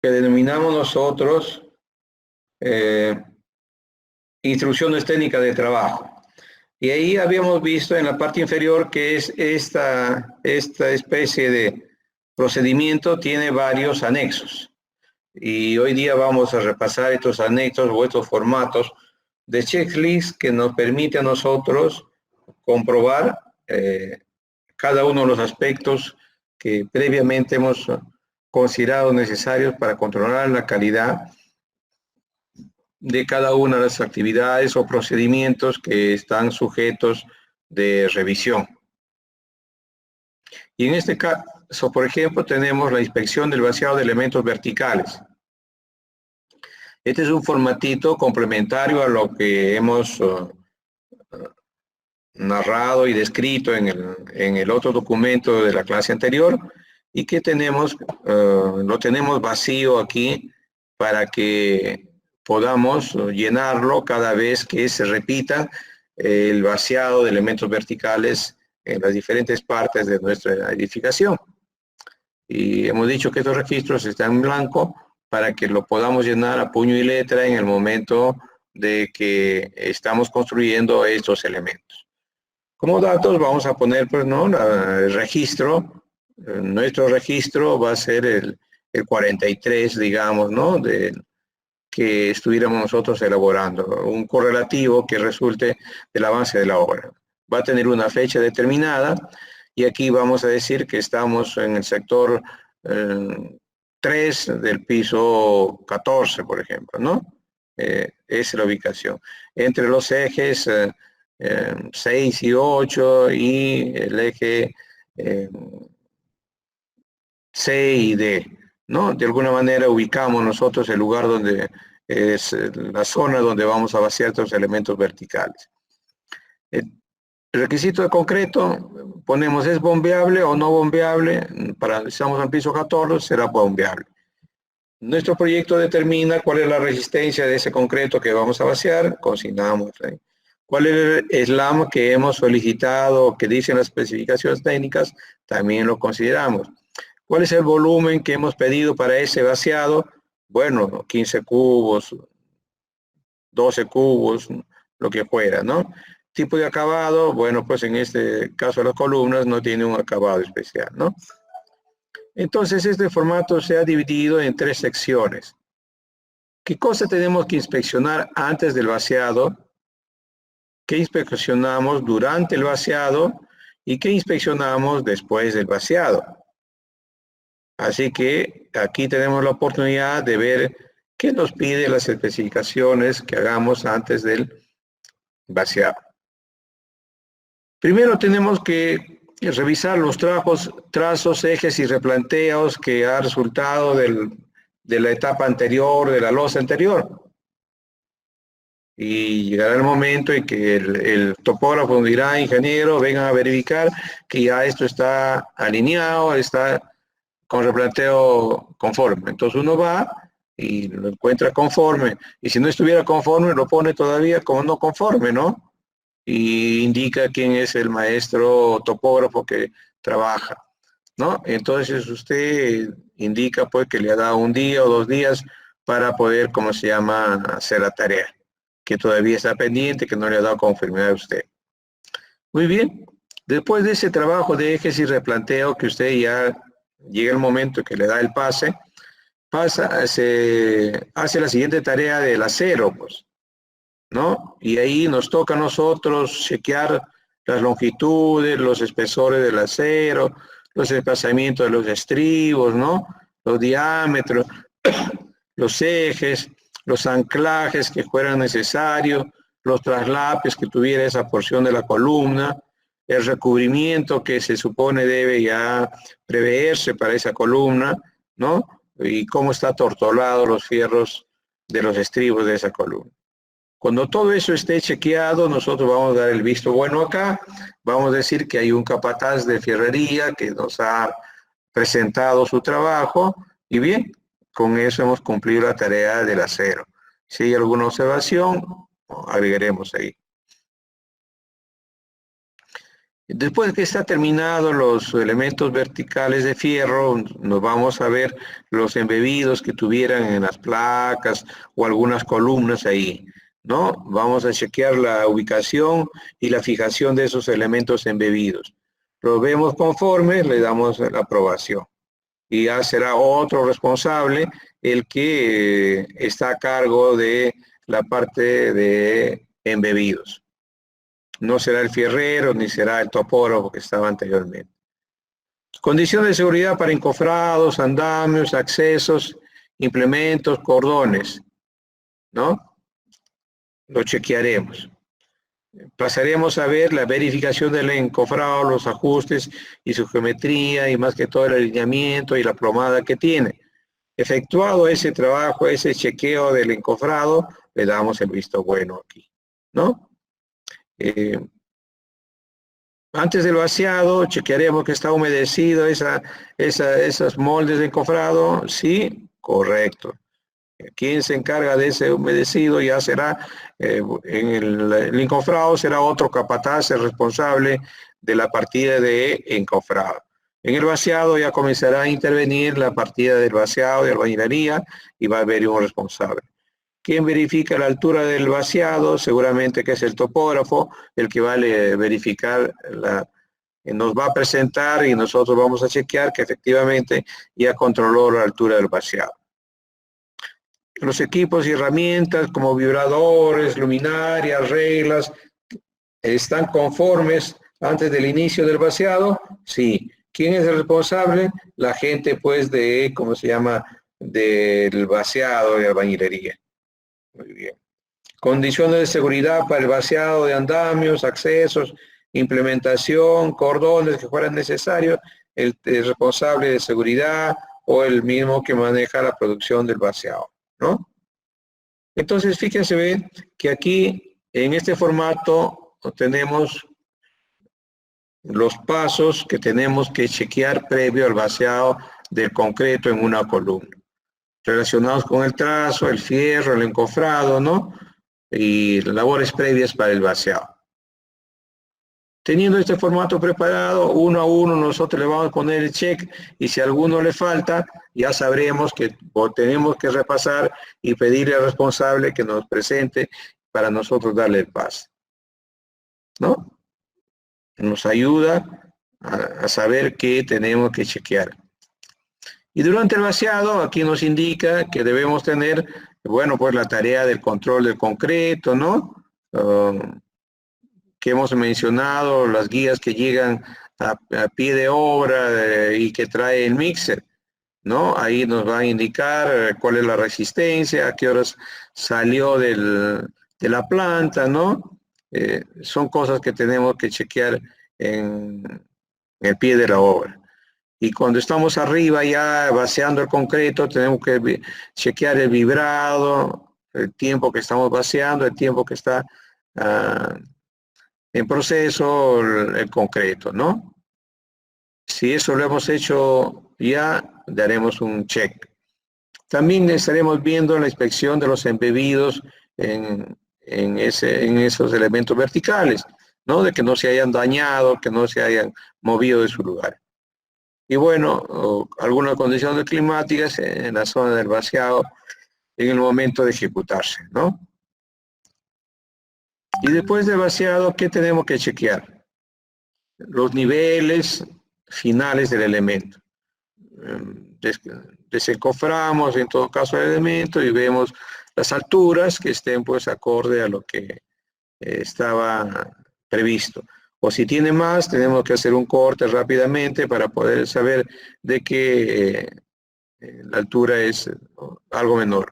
que denominamos nosotros instrucciones técnicas de trabajo. Y ahí habíamos visto en la parte inferior que es esta especie de procedimiento tiene varios anexos. Y hoy día vamos a repasar estos anexos o estos formatos de checklist que nos permite a nosotros comprobar cada uno de los aspectos que previamente hemos considerado necesarios para controlar la calidad de cada una de las actividades o procedimientos que están sujetos de revisión. Y en este caso, por ejemplo, tenemos la inspección del vaciado de elementos verticales. Este es un formatito complementario a lo que hemos narrado y descrito en el otro documento de la clase anterior y que lo tenemos vacío aquí para que podamos llenarlo cada vez que se repita el vaciado de elementos verticales en las diferentes partes de nuestra edificación. Y hemos dicho que estos registros están en blanco para que lo podamos llenar a puño y letra en el momento de que estamos construyendo estos elementos. Como datos vamos a poner, pues, ¿no?, el registro. Nuestro registro va a ser el 43, digamos, ¿no?, que estuviéramos nosotros elaborando, un correlativo que resulte del avance de la obra. Va a tener una fecha determinada y aquí vamos a decir que estamos en el sector 3 del piso 14, por ejemplo, ¿no? Es la ubicación. Entre los ejes 6 y 8 y el eje C y D, ¿no? De alguna manera ubicamos nosotros el lugar donde es la zona donde vamos a vaciar estos elementos verticales. El requisito de concreto, ponemos es bombeable o no bombeable. Para si estamos en piso 14, será bombeable. Nuestro proyecto determina cuál es la resistencia de ese concreto que vamos a vaciar, consignamos. ¿Cuál es el SLAM que hemos solicitado, que dicen las especificaciones técnicas? También lo consideramos. ¿Cuál es el volumen que hemos pedido para ese vaciado? Bueno, 15 cubos, 12 cubos, lo que fuera, ¿no? Tipo de acabado, bueno, pues en este caso las columnas no tiene un acabado especial, ¿no? Entonces este formato se ha dividido en 3 secciones. ¿Qué cosa tenemos que inspeccionar antes del vaciado? ¿Qué inspeccionamos durante el vaciado? ¿Y qué inspeccionamos después del vaciado? Así que aquí tenemos la oportunidad de ver qué nos pide las especificaciones que hagamos antes del vaciado. Primero tenemos que revisar los trazos, ejes y replanteos que ha resultado de la etapa anterior, de la losa anterior. Y llegará el momento en que el topógrafo dirá, ingeniero, vengan a verificar que ya esto está alineado, está con replanteo conforme. Entonces uno va y lo encuentra conforme. Y si no estuviera conforme, lo pone todavía como no conforme, ¿no? Y indica quién es el maestro topógrafo que trabaja, ¿no? Entonces usted indica pues que le ha dado un día o 2 días para poder, ¿cómo se llama?, hacer la tarea, que todavía está pendiente, que no le ha dado conformidad a usted. Muy bien. Después de ese trabajo de ejes y replanteo que usted ya llega el momento que le da el pase, hace la siguiente tarea del acero, pues, ¿no? Y ahí nos toca a nosotros chequear las longitudes, los espesores del acero, los desplazamientos de los estribos, ¿no? Los diámetros, los ejes, los anclajes que fueran necesarios, los traslapes que tuviera esa porción de la columna, el recubrimiento que se supone debe ya preverse para esa columna, ¿no? Y cómo está tortolado los fierros de los estribos de esa columna. Cuando todo eso esté chequeado, nosotros vamos a dar el visto bueno acá, vamos a decir que hay un capataz de fierrería que nos ha presentado su trabajo y bien, con eso hemos cumplido la tarea del acero. Si hay alguna observación, agregaremos ahí. Después que está terminado los elementos verticales de fierro, nos vamos a ver los embebidos que tuvieran en las placas o algunas columnas ahí, ¿no? Vamos a chequear la ubicación y la fijación de esos elementos embebidos. Los vemos conformes, le damos la aprobación. Y ya será otro responsable el que está a cargo de la parte de embebidos. No será el fierrero ni será el topógrafo que estaba anteriormente. Condiciones de seguridad para encofrados, andamios, accesos, implementos, cordones, ¿no? Lo chequearemos. Pasaremos a ver la verificación del encofrado, los ajustes y su geometría y más que todo el alineamiento y la plomada que tiene. Efectuado ese trabajo, ese chequeo del encofrado, le damos el visto bueno aquí, ¿no? Antes del vaciado, chequearemos que está humedecido esos moldes de encofrado. Sí, correcto. Quien se encarga de ese humedecido ya será, en el encofrado será otro capataz el responsable de la partida de encofrado. En el vaciado ya comenzará a intervenir la partida del vaciado de albañilería y va a haber un responsable. ¿Quién verifica la altura del vaciado? Seguramente que es el topógrafo, el que va a verificar nos va a presentar y nosotros vamos a chequear que efectivamente ya controló la altura del vaciado. Los equipos y herramientas como vibradores, luminarias, reglas, ¿están conformes antes del inicio del vaciado? Sí. ¿Quién es el responsable? La gente, pues, de, ¿cómo se llama?, del vaciado de albañilería. Muy bien. Condiciones de seguridad para el vaciado de andamios, accesos, implementación, cordones que fueran necesarios, el responsable de seguridad o el mismo que maneja la producción del vaciado, ¿no? Entonces, fíjense bien que aquí, en este formato, tenemos los pasos que tenemos que chequear previo al vaciado del concreto en una columna, relacionados con el trazo, el fierro, el encofrado, ¿no? Y labores previas para el vaciado. Teniendo este formato preparado, uno a uno nosotros le vamos a poner el check y si a alguno le falta, ya sabremos que tenemos que repasar y pedirle al responsable que nos presente para nosotros darle el pase, ¿no? Nos ayuda a saber qué tenemos que chequear. Y durante el vaciado, aquí nos indica que debemos tener, bueno, pues la tarea del control del concreto, ¿no? Que hemos mencionado, las guías que llegan a pie de obra y que trae el mixer, ¿no? Ahí nos va a indicar cuál es la resistencia, a qué horas salió de la planta, ¿no? Son cosas que tenemos que chequear en el pie de la obra. Y cuando estamos arriba ya vaciando el concreto, tenemos que chequear el vibrado, el tiempo que estamos vaciando, el tiempo que está en proceso el concreto, ¿no? Si eso lo hemos hecho ya, daremos un check. También estaremos viendo la inspección de los embebidos en esos elementos verticales, ¿no? De que no se hayan dañado, que no se hayan movido de su lugar. Y bueno, algunas condiciones climáticas en la zona del vaciado en el momento de ejecutarse, ¿no? Y después del vaciado, ¿qué tenemos que chequear? Los niveles finales del elemento. Desencoframos en todo caso el elemento y vemos las alturas que estén pues acorde a lo que estaba previsto. O si tiene más, tenemos que hacer un corte rápidamente para poder saber de que la altura es algo menor.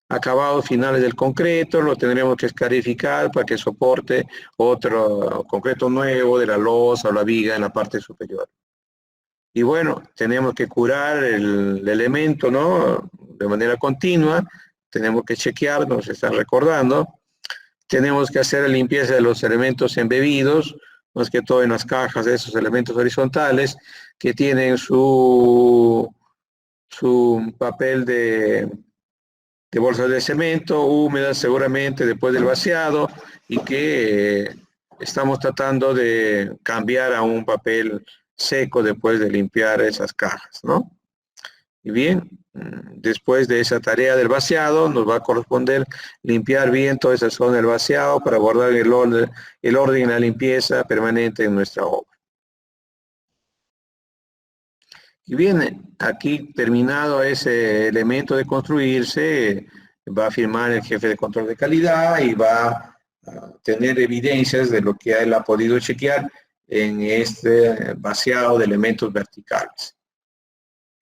Acabados finales del concreto, lo tendremos que escarificar para que soporte otro concreto nuevo de la losa o la viga en la parte superior. Y bueno, tenemos que curar el elemento, ¿no? De manera continua, tenemos que chequear, nos están recordando. Tenemos que hacer la limpieza de los elementos embebidos, más que todo en las cajas de esos elementos horizontales, que tienen su papel de bolsas de cemento húmedas seguramente después del vaciado y que estamos tratando de cambiar a un papel seco después de limpiar esas cajas, ¿no? Y bien, después de esa tarea del vaciado, nos va a corresponder limpiar bien toda esa zona del vaciado para guardar el orden y la limpieza permanente en nuestra obra. Y bien, aquí terminado ese elemento de construirse, va a firmar el jefe de control de calidad y va a tener evidencias de lo que él ha podido chequear en este vaciado de elementos verticales,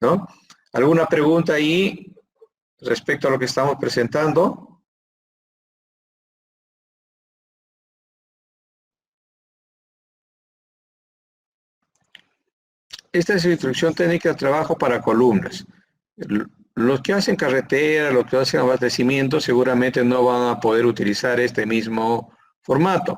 ¿no? ¿Alguna pregunta ahí respecto a lo que estamos presentando? Esta es la instrucción técnica de trabajo para columnas. Los que hacen carretera, los que hacen abastecimiento, seguramente no van a poder utilizar este mismo formato,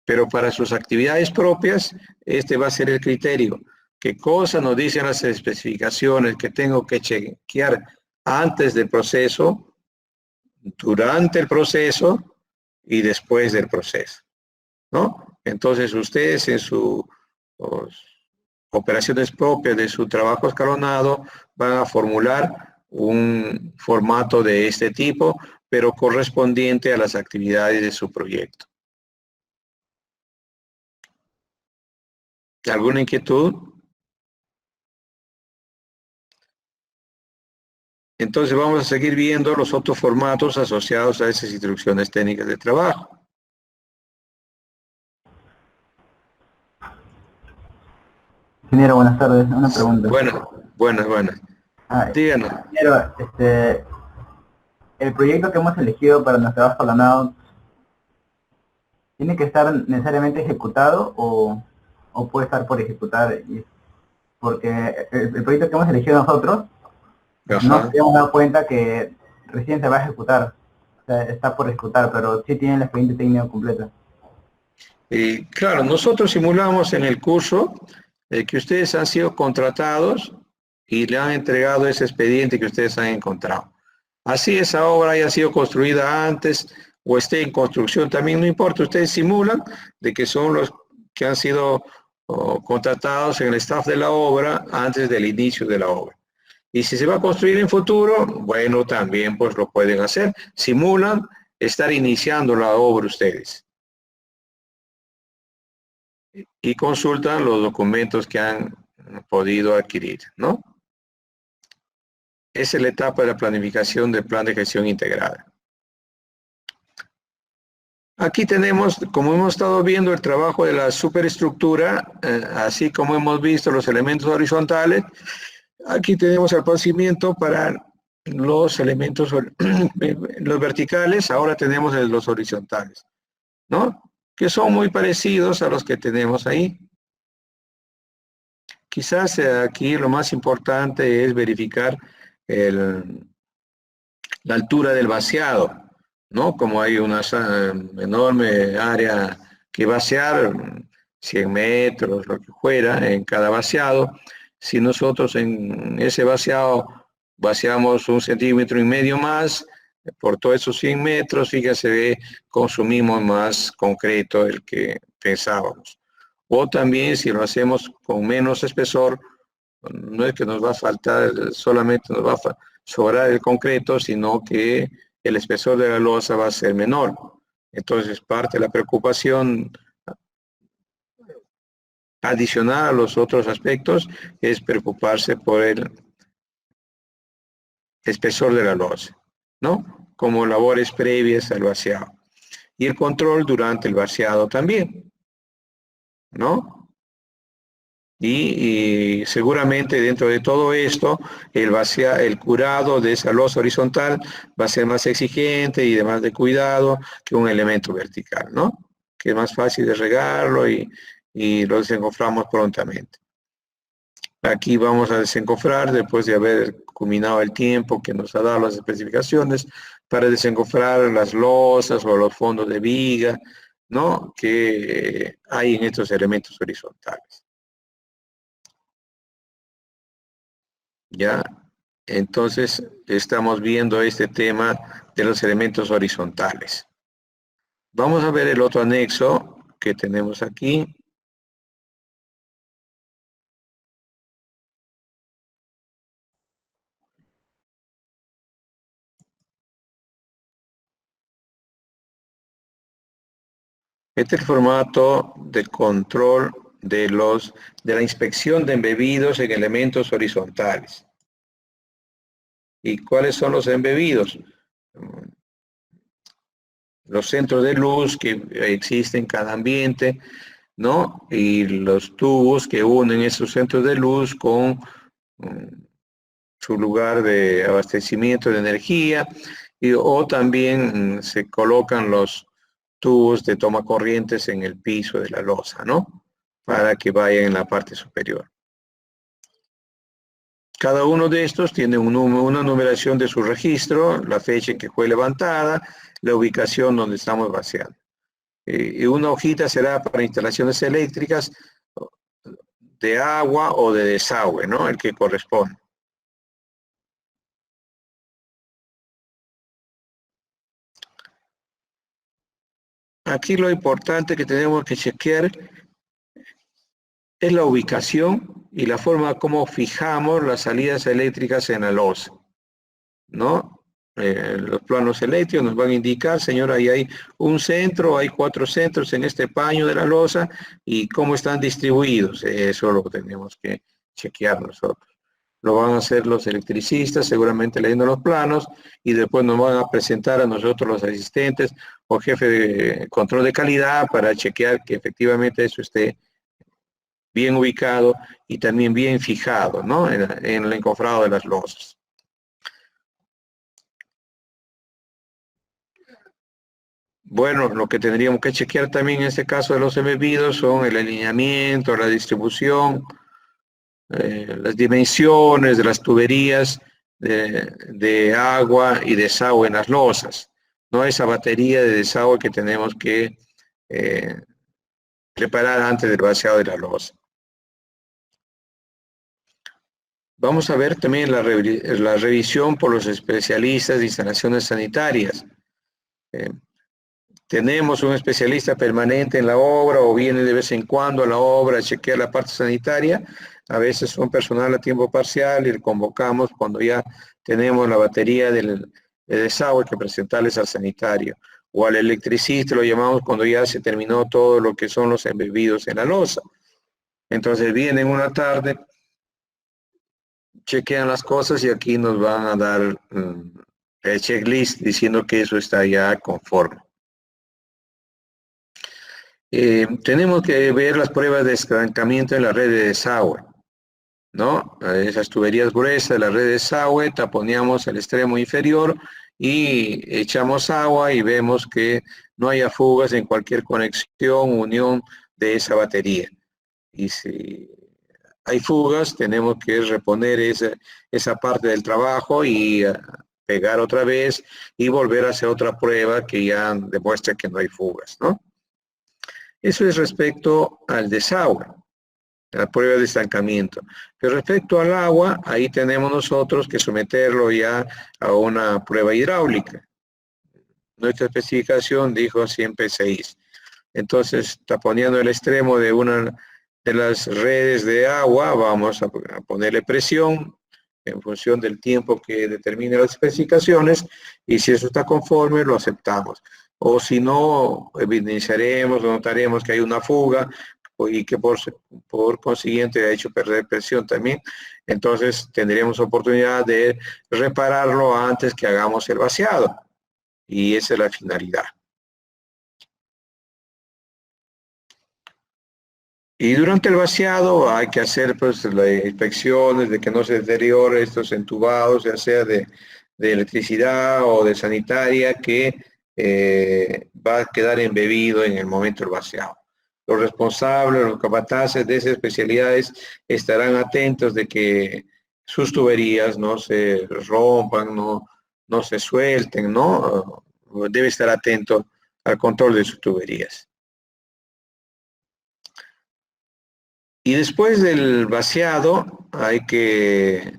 pero para sus actividades propias, este va a ser el criterio. ¿Qué cosa nos dicen las especificaciones que tengo que chequear antes del proceso, durante el proceso y después del proceso, ¿no? Entonces ustedes en sus operaciones propias de su trabajo escalonado van a formular un formato de este tipo, pero correspondiente a las actividades de su proyecto. ¿Alguna inquietud? Entonces vamos a seguir viendo los otros formatos asociados a esas instrucciones técnicas de trabajo. Ingeniero, buenas tardes. Una pregunta. Buenas. Díganos. Ingeniero, el proyecto que hemos elegido para nuestro trabajo escalonado, ¿tiene que estar necesariamente ejecutado o puede estar por ejecutar? Porque el proyecto que hemos elegido nosotros, no nos hemos dado cuenta que recién se va a ejecutar. O sea, está por ejecutar, pero sí tiene el expediente técnico completo. Y claro, nosotros simulamos en el curso que ustedes han sido contratados y le han entregado ese expediente que ustedes han encontrado. Así esa obra haya sido construida antes o esté en construcción, también no importa, ustedes simulan de que son los que han sido contratados en el staff de la obra antes del inicio de la obra. Y si se va a construir en futuro, bueno, también pues lo pueden hacer. Simulan estar iniciando la obra ustedes. Y consultan los documentos que han podido adquirir, ¿no? Esa es la etapa de la planificación del plan de gestión integrada. Aquí tenemos, como hemos estado viendo, el trabajo de la superestructura, así como hemos visto los elementos horizontales. Aquí tenemos el procedimiento para los elementos los verticales, ahora tenemos los horizontales, ¿no? Que son muy parecidos a los que tenemos ahí. Quizás aquí lo más importante es verificar la altura del vaciado, ¿no? Como hay una enorme área que vaciar, 100 metros, lo que fuera, en cada vaciado. Si nosotros en ese vaciado vaciamos 1,5 centímetros más, por todos esos 100 metros, fíjese, consumimos más concreto del que pensábamos. O también si lo hacemos con menos espesor, no es que nos va a faltar, solamente nos va a sobrar el concreto, sino que el espesor de la losa va a ser menor. Entonces, parte de la preocupación adicional a los otros aspectos es preocuparse por el espesor de la losa, ¿no? Como labores previas al vaciado. Y el control durante el vaciado también, ¿no? Y seguramente dentro de todo esto, el curado de esa losa horizontal va a ser más exigente y de más de cuidado que un elemento vertical, ¿no? Que es más fácil de regarlo y lo desencoframos prontamente. Aquí vamos a desencofrar después de haber culminado el tiempo que nos ha dado las especificaciones para desencofrar las losas o los fondos de viga, ¿no? Que hay en estos elementos horizontales. ¿Ya? Entonces, estamos viendo este tema de los elementos horizontales. Vamos a ver el otro anexo, que tenemos aquí. Este es el formato de control de la inspección de embebidos en elementos horizontales. ¿Y cuáles son los embebidos? Los centros de luz que existen en cada ambiente, ¿no? Y los tubos que unen esos centros de luz con su lugar de abastecimiento de energía, o también se colocan los tubos de toma corrientes en el piso de la losa, ¿no? Para que vayan en la parte superior. Cada uno de estos tiene una numeración de su registro, la fecha en que fue levantada, la ubicación donde estamos vaciando. Y una hojita será para instalaciones eléctricas de agua o de desagüe, ¿no? El que corresponde. Aquí lo importante que tenemos que chequear es la ubicación y la forma como fijamos las salidas eléctricas en la losa, ¿no? Los planos eléctricos nos van a indicar, señora, ahí hay un centro, hay 4 centros en este paño de la losa y cómo están distribuidos. Eso lo tenemos que chequear nosotros. Lo van a hacer los electricistas, seguramente leyendo los planos, y después nos van a presentar a nosotros los asistentes o jefe de control de calidad para chequear que efectivamente eso esté bien ubicado y también bien fijado, ¿no? En el encofrado de las losas. Bueno, lo que tendríamos que chequear también en este caso de los embebidos son el alineamiento, la distribución, las dimensiones de las tuberías de agua y desagüe en las losas, ¿no? Esa batería de desagüe que tenemos que preparar antes del vaciado de la losa. Vamos a ver también la revisión por los especialistas de instalaciones sanitarias. Tenemos un especialista permanente en la obra o viene de vez en cuando a la obra a chequear la parte sanitaria. A veces son personal a tiempo parcial y le convocamos cuando ya tenemos la batería de desagüe que presentarles al sanitario. O al electricista lo llamamos cuando ya se terminó todo lo que son los embebidos en la losa. Entonces vienen una tarde, chequean las cosas y aquí nos van a dar el checklist diciendo que eso está ya conforme. Tenemos que ver las pruebas de estancamiento en la red de desagüe, ¿no? Esas tuberías gruesas de la red de desagüe, taponeamos el extremo inferior y echamos agua y vemos que no haya fugas en cualquier conexión, unión de esa batería. Y si hay fugas, tenemos que reponer esa parte del trabajo y pegar otra vez y volver a hacer otra prueba que ya demuestre que no hay fugas, ¿no? Eso es respecto al desagüe, la prueba de estancamiento. Pero respecto al agua, ahí tenemos nosotros que someterlo ya a una prueba hidráulica. Nuestra especificación dijo 100 PSI. Entonces, taponeando el extremo de una de las redes de agua, vamos a ponerle presión en función del tiempo que determine las especificaciones, y si eso está conforme, lo aceptamos. O si no, evidenciaremos, notaremos que hay una fuga y que por consiguiente ha hecho perder presión también. Entonces tendríamos oportunidad de repararlo antes que hagamos el vaciado. Y esa es la finalidad. Y durante el vaciado hay que hacer pues las inspecciones de que no se deteriore estos entubados, ya sea de electricidad o de sanitaria, que va a quedar embebido en el momento del vaciado. Los responsables, los capataces de esas especialidades estarán atentos de que sus tuberías no se rompan, no se suelten, ¿no? Debe estar atento al control de sus tuberías. Y después del vaciado hay que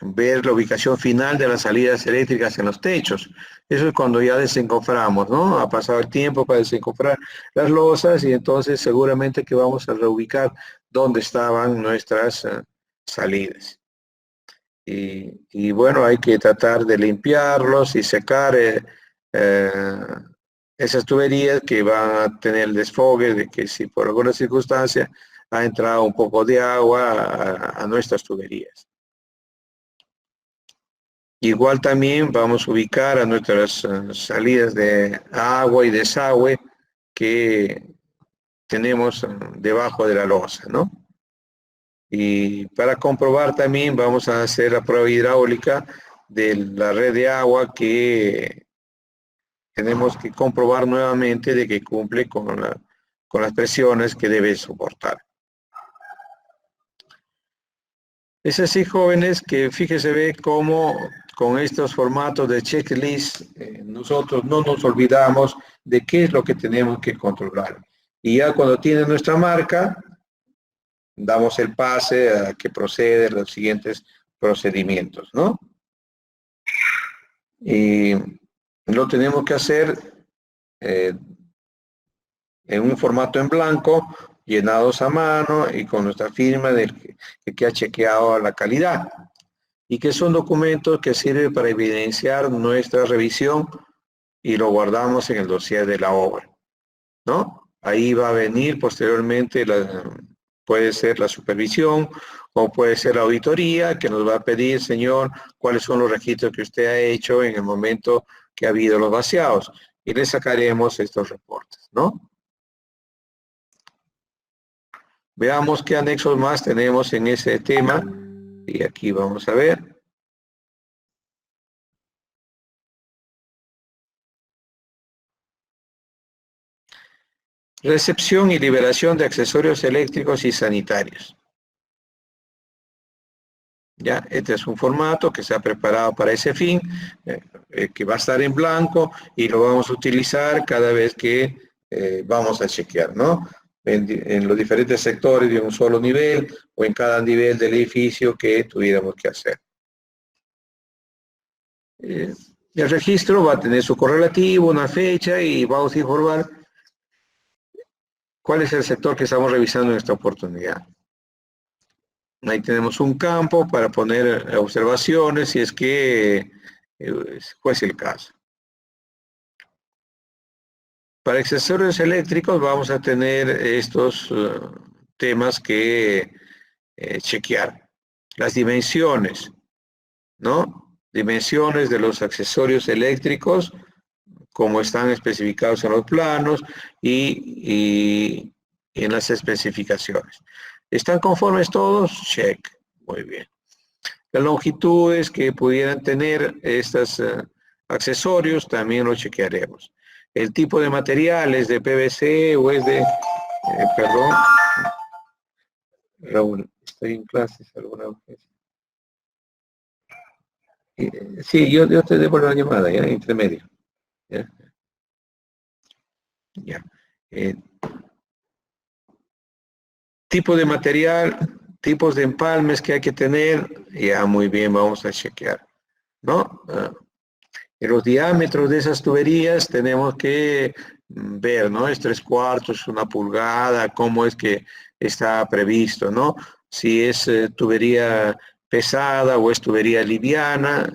ver la ubicación final de las salidas eléctricas en los techos. Eso es cuando ya desencoframos, ¿no? Ha pasado el tiempo para desencofrar las losas y entonces seguramente que vamos a reubicar dónde estaban nuestras salidas. Y bueno, hay que tratar de limpiarlos y secar esas tuberías que van a tener el desfogue de que si por alguna circunstancia ha entrado un poco de agua a nuestras tuberías. Igual también vamos a ubicar a nuestras salidas de agua y desagüe que tenemos debajo de la losa, ¿no? Y para comprobar también vamos a hacer la prueba hidráulica de la red de agua que tenemos que comprobar nuevamente de que cumple con las presiones que debe soportar. Es así, jóvenes, que fíjese ve cómo con estos formatos de checklist nosotros no nos olvidamos de qué es lo que tenemos que controlar. Y ya cuando tiene nuestra marca, damos el pase a que procede los siguientes procedimientos, ¿no? Y lo tenemos que hacer en un formato en blanco, llenados a mano y con nuestra firma del que ha chequeado la calidad. Y que son documentos que sirven para evidenciar nuestra revisión y lo guardamos en el dossier de la obra, ¿no? Ahí va a venir posteriormente, puede ser la supervisión o puede ser la auditoría que nos va a pedir, señor, cuáles son los registros que usted ha hecho en el momento que ha habido los vaciados. Y le sacaremos estos reportes, ¿no? Veamos qué anexos más tenemos en ese tema. Y aquí vamos a ver. Recepción y liberación de accesorios eléctricos y sanitarios. Ya, este es un formato que se ha preparado para ese fin, que va a estar en blanco y lo vamos a utilizar cada vez que vamos a chequear, ¿no? En los diferentes sectores de un solo nivel o en cada nivel del edificio que tuviéramos que hacer. El registro va a tener su correlativo, una fecha y vamos a informar cuál es el sector que estamos revisando en esta oportunidad. Ahí tenemos un campo para poner observaciones si es que fuese el caso. Para accesorios eléctricos vamos a tener estos temas que chequear. Las dimensiones, ¿no? Dimensiones de los accesorios eléctricos, como están especificados en los planos y en las especificaciones. ¿Están conformes todos? Check. Muy bien. Las longitudes que pudieran tener estos accesorios también lo chequearemos. El tipo de materiales de PVC o es de... perdón. Raúl, estoy en clases. ¿Alguna vez? Sí, yo te debo la llamada, ya, intermedio. Ya. Ya. Tipo de material, tipos de empalmes que hay que tener, ya muy bien, vamos a chequear, ¿no? En los diámetros de esas tuberías tenemos que ver, ¿no? Es 3/4, 1 pulgada, cómo es que está previsto, ¿no? Si es tubería pesada o es tubería liviana,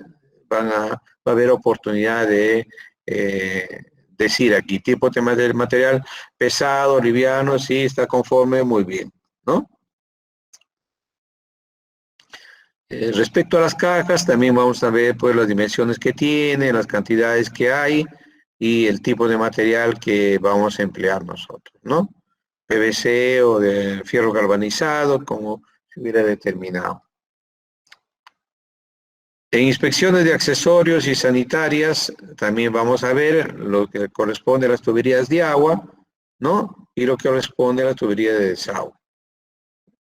va a haber oportunidad de decir aquí, tipo de material pesado, liviano, sí, está conforme, muy bien, ¿no? Respecto a las cajas, también vamos a ver pues las dimensiones que tiene, las cantidades que hay y el tipo de material que vamos a emplear nosotros, ¿no? PVC o de fierro galvanizado, como se hubiera determinado. En inspecciones de accesorios y sanitarias, también vamos a ver lo que corresponde a las tuberías de agua, ¿no? Y lo que corresponde a la tubería de desagüe.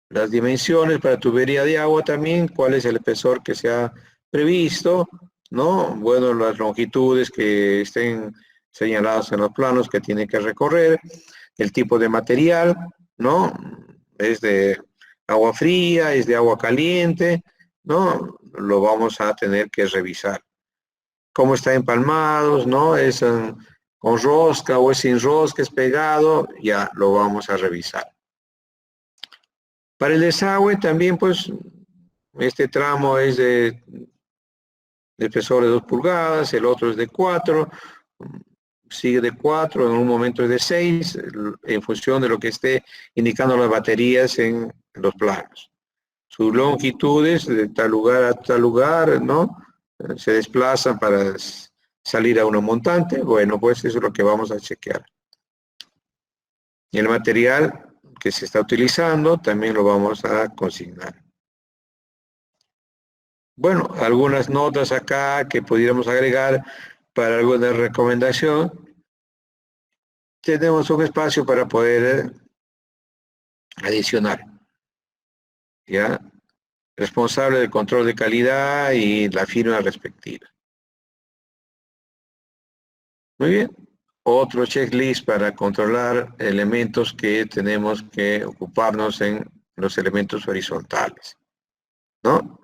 Las dimensiones para tubería de agua también, cuál es el espesor que se ha previsto, ¿no? Bueno, las longitudes que estén señaladas en los planos que tiene que recorrer, el tipo de material, ¿no? Es de agua fría, es de agua caliente, ¿no? Lo vamos a tener que revisar. ¿Cómo está empalmados, no? ¿Es con rosca o es sin rosca, es pegado? Ya lo vamos a revisar. Para el desagüe también, pues, este tramo es de espesor de 2 pulgadas, el otro es de 4, sigue de 4, en un momento es de 6, en función de lo que esté indicando las baterías en los planos. Sus longitudes de tal lugar a tal lugar, ¿no? Se desplazan para salir a una montante. Bueno, pues eso es lo que vamos a chequear. Y el material que se está utilizando también lo vamos a consignar. Bueno, algunas notas acá que pudiéramos agregar para alguna recomendación. Tenemos un espacio para poder adicionar, ¿ya? Responsable del control de calidad y la firma respectiva. Muy bien. Otro checklist para controlar elementos que tenemos que ocuparnos en los elementos horizontales, ¿no?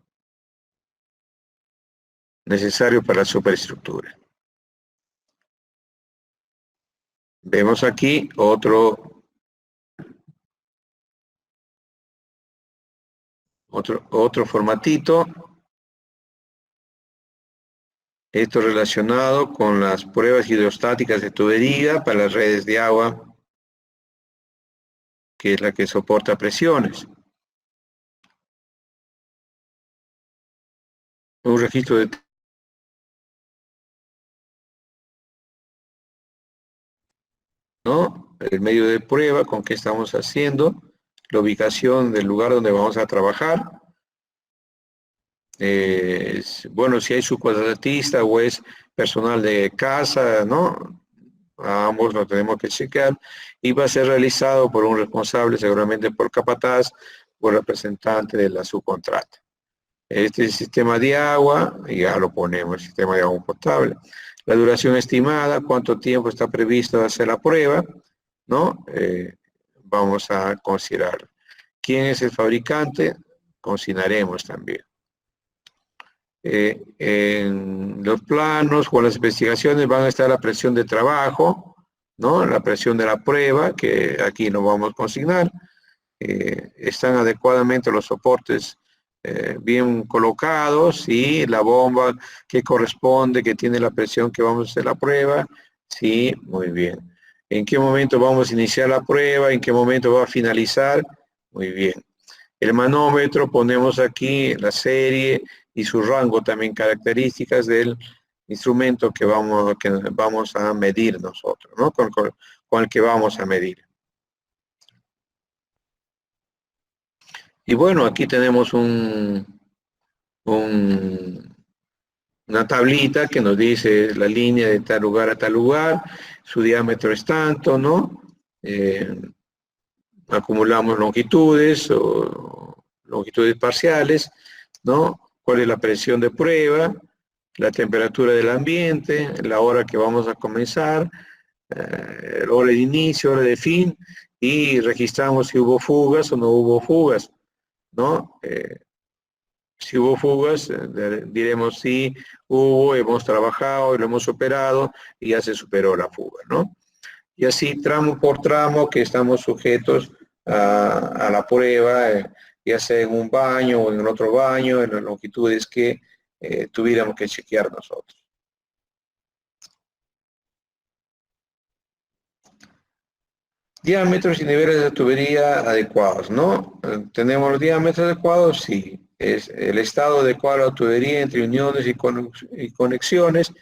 Necesario para la superestructura. Vemos aquí otro formatito. Esto relacionado con las pruebas hidrostáticas de tubería para las redes de agua, que es la que soporta presiones. Un registro de ¿no? El medio de prueba con que estamos haciendo, la ubicación del lugar donde vamos a trabajar. Bueno, si hay subcontratista o es personal de casa, ¿no? A ambos lo tenemos que chequear y va a ser realizado por un responsable, seguramente por capataz o representante de la subcontrata. Este es el sistema de agua, y ya lo ponemos, sistema de agua potable. La duración estimada, cuánto tiempo está previsto hacer la prueba, ¿no? Vamos a considerar. ¿Quién es el fabricante? Consignaremos también. En los planos o las investigaciones van a estar la presión de trabajo, ¿no? La presión de la prueba, que aquí no vamos a consignar. Están adecuadamente los soportes bien colocados y la bomba que corresponde, que tiene la presión que vamos a hacer la prueba. Sí, muy bien. ¿En qué momento vamos a iniciar la prueba? ¿En qué momento va a finalizar? Muy bien. El manómetro, ponemos aquí la serie y su rango, también características del instrumento que vamos a medir nosotros, ¿no? Con el que vamos a medir. Y bueno, aquí tenemos una tablita que nos dice la línea de tal lugar a tal lugar, su diámetro es tanto, ¿no? Acumulamos longitudes o longitudes parciales, ¿no? ¿Cuál es la presión de prueba? La temperatura del ambiente, la hora que vamos a comenzar, hora de inicio, hora de fin, y registramos si hubo fugas o no hubo fugas, ¿no? Si hubo fugas, diremos si hubo, hemos trabajado, lo hemos operado y ya se superó la fuga, ¿no? Y así tramo por tramo que estamos sujetos a la prueba, ya sea en un baño o en otro baño, en las longitudes que tuviéramos que chequear nosotros. Diámetros y niveles de tubería adecuados, ¿no? ¿Tenemos los diámetros adecuados? Sí. Es el estado adecuado de la tubería entre uniones y conexiones.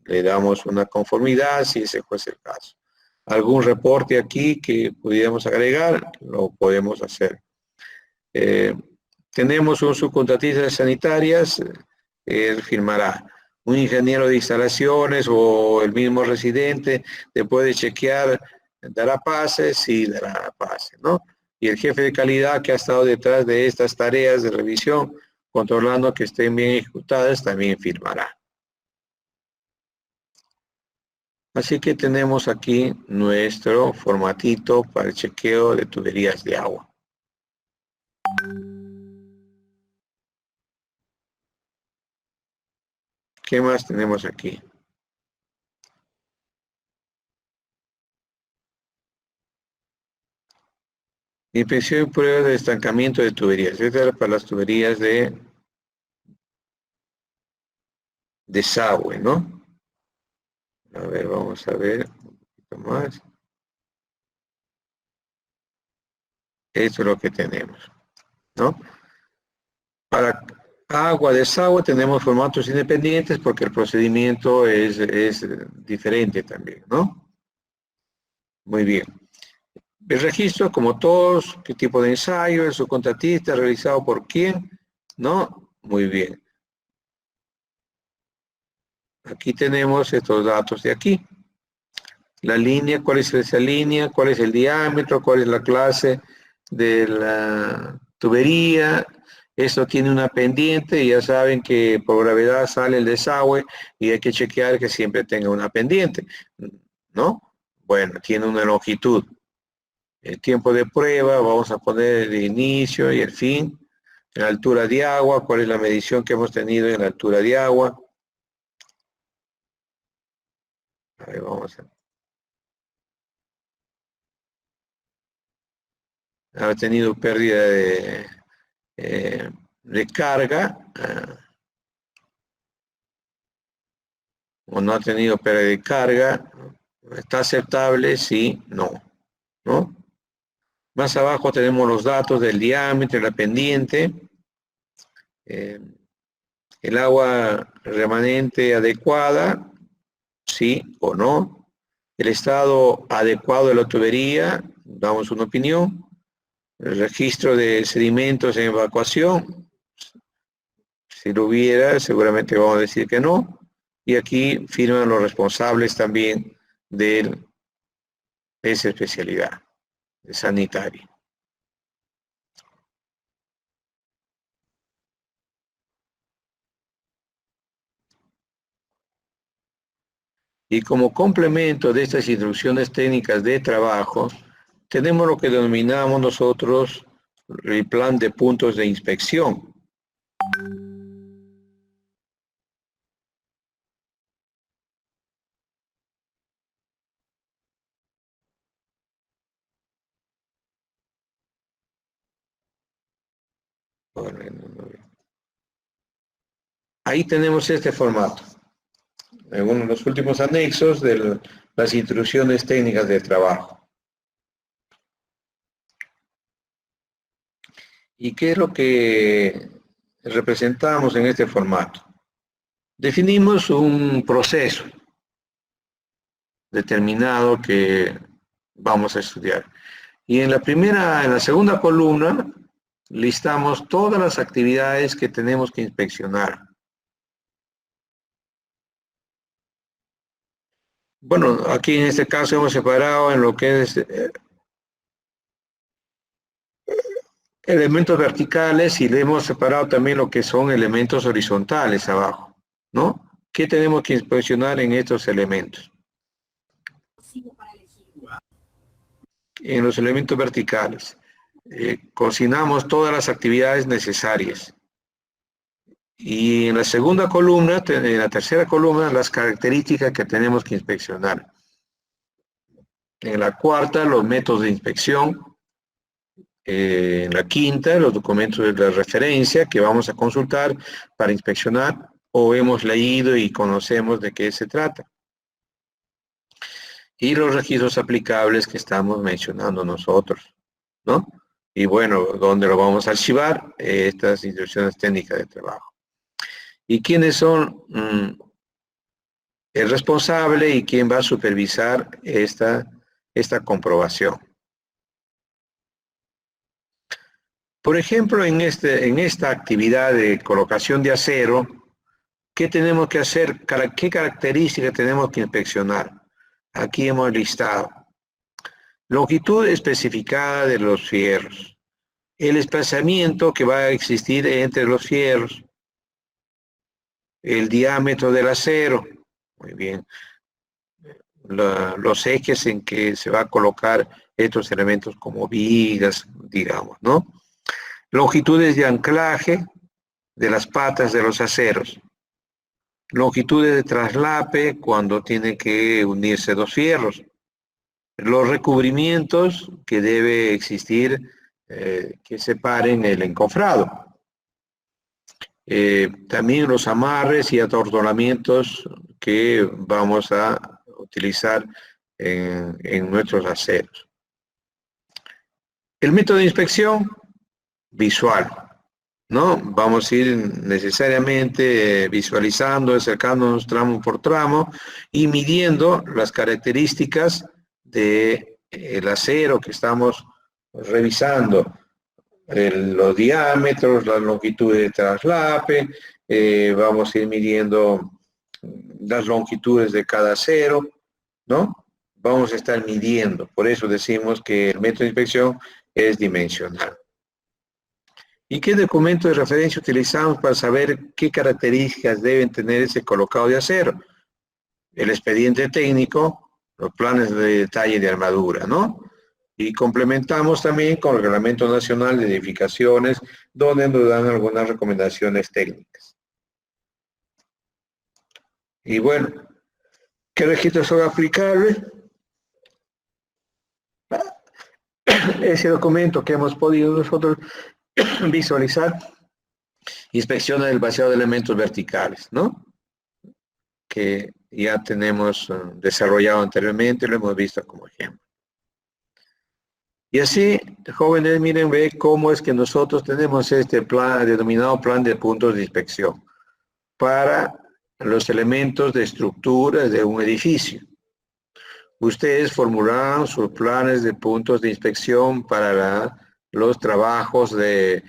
Le damos una conformidad si ese fuese el caso. Algún reporte aquí que pudiéramos agregar, lo podemos hacer. Tenemos un subcontratista de sanitarias, él firmará. Un ingeniero de instalaciones o el mismo residente después de chequear, dará pase, sí dará pase, ¿no? Y el jefe de calidad que ha estado detrás de estas tareas de revisión, controlando que estén bien ejecutadas, también firmará. Así que tenemos aquí nuestro formatito para el chequeo de tuberías de agua. ¿Qué más tenemos aquí? Inspección y pruebas de estancamiento de tuberías. Esta era para las tuberías de desagüe, ¿no? A ver, vamos a ver un poquito más. Esto es lo que tenemos, ¿no? Para agua, desagüe tenemos formatos independientes porque el procedimiento es diferente también, ¿no? Muy bien. El registro, como todos, qué tipo de ensayo, el subcontratista, realizado por quién, ¿no? Muy bien. Aquí tenemos estos datos de aquí. La línea, cuál es esa línea, cuál es el diámetro, cuál es la clase de la tubería. Esto tiene una pendiente y ya saben que por gravedad sale el desagüe y hay que chequear que siempre tenga una pendiente, ¿no? Bueno, tiene una longitud. El tiempo de prueba, vamos a poner el inicio y el fin. La altura de agua, cuál es la medición que hemos tenido en la altura de agua. Ahí vamos a... Ha tenido pérdida de carga, o no ha tenido pérdida de carga. ¿Está aceptable? Sí, no, ¿no? Más abajo tenemos los datos del diámetro, la pendiente, el agua remanente adecuada, sí o no, el estado adecuado de la tubería, damos una opinión, el registro de sedimentos en evacuación, si lo hubiera, seguramente vamos a decir que no, y aquí firman los responsables también de esa especialidad sanitaria. Y como complemento de estas instrucciones técnicas de trabajo, tenemos lo que denominamos nosotros el plan de puntos de inspección. Ahí tenemos este formato, en uno de los últimos anexos de las instrucciones técnicas de trabajo. ¿Y qué es lo que representamos en este formato? Definimos un proceso determinado que vamos a estudiar. Y en la segunda columna, listamos todas las actividades que tenemos que inspeccionar. Bueno, aquí en este caso hemos separado en lo que es elementos verticales y le hemos separado también lo que son elementos horizontales abajo, ¿no? ¿Qué tenemos que inspeccionar en estos elementos? En los elementos verticales, cocinamos todas las actividades necesarias. Y en la segunda columna, en la tercera columna, las características que tenemos que inspeccionar. En la cuarta, los métodos de inspección. En la quinta, los documentos de la referencia que vamos a consultar para inspeccionar o hemos leído y conocemos de qué se trata. Y los registros aplicables que estamos mencionando nosotros, ¿no? Y bueno, ¿dónde lo vamos a archivar? Estas instrucciones técnicas de trabajo. ¿Y quiénes son el responsable y quién va a supervisar esta comprobación? Por ejemplo, en esta actividad de colocación de acero, ¿qué tenemos que hacer? ¿Qué características tenemos que inspeccionar? Aquí hemos listado. Longitud especificada de los fierros. El desplazamiento que va a existir entre los fierros. El diámetro del acero. Muy bien. Los ejes en que se va a colocar estos elementos como vigas, digamos, ¿no? Longitudes de anclaje de las patas de los aceros. longitudes de traslape cuando tienen que unirse dos fierros, los recubrimientos que debe existir que separen el encofrado, también los amarres y atornillamientos que vamos a utilizar en nuestros aceros. El método de inspección visual, ¿no? Vamos a ir necesariamente visualizando, acercándonos tramo por tramo y midiendo las características del acero que estamos revisando, los diámetros, las longitudes de traslape, vamos a ir midiendo las longitudes de cada acero, ¿no? Vamos a estar midiendo, por eso decimos que el método de inspección es dimensional. ¿Y qué documento de referencia utilizamos para saber qué características deben tener ese colocado de acero? El expediente técnico, los planes de detalle de armadura, ¿no? Y complementamos también con el Reglamento Nacional de Edificaciones, donde nos dan algunas recomendaciones técnicas. Y bueno, ¿qué registros son aplicables? Ese documento que hemos podido nosotros visualizar, inspección del vaciado de elementos verticales, ¿no? Que ya tenemos desarrollado anteriormente, lo hemos visto como ejemplo. Y así, jóvenes, miren, ve cómo es que nosotros tenemos este plan, denominado plan de puntos de inspección, para los elementos de estructura de un edificio. Ustedes formularán sus planes de puntos de inspección para los trabajos de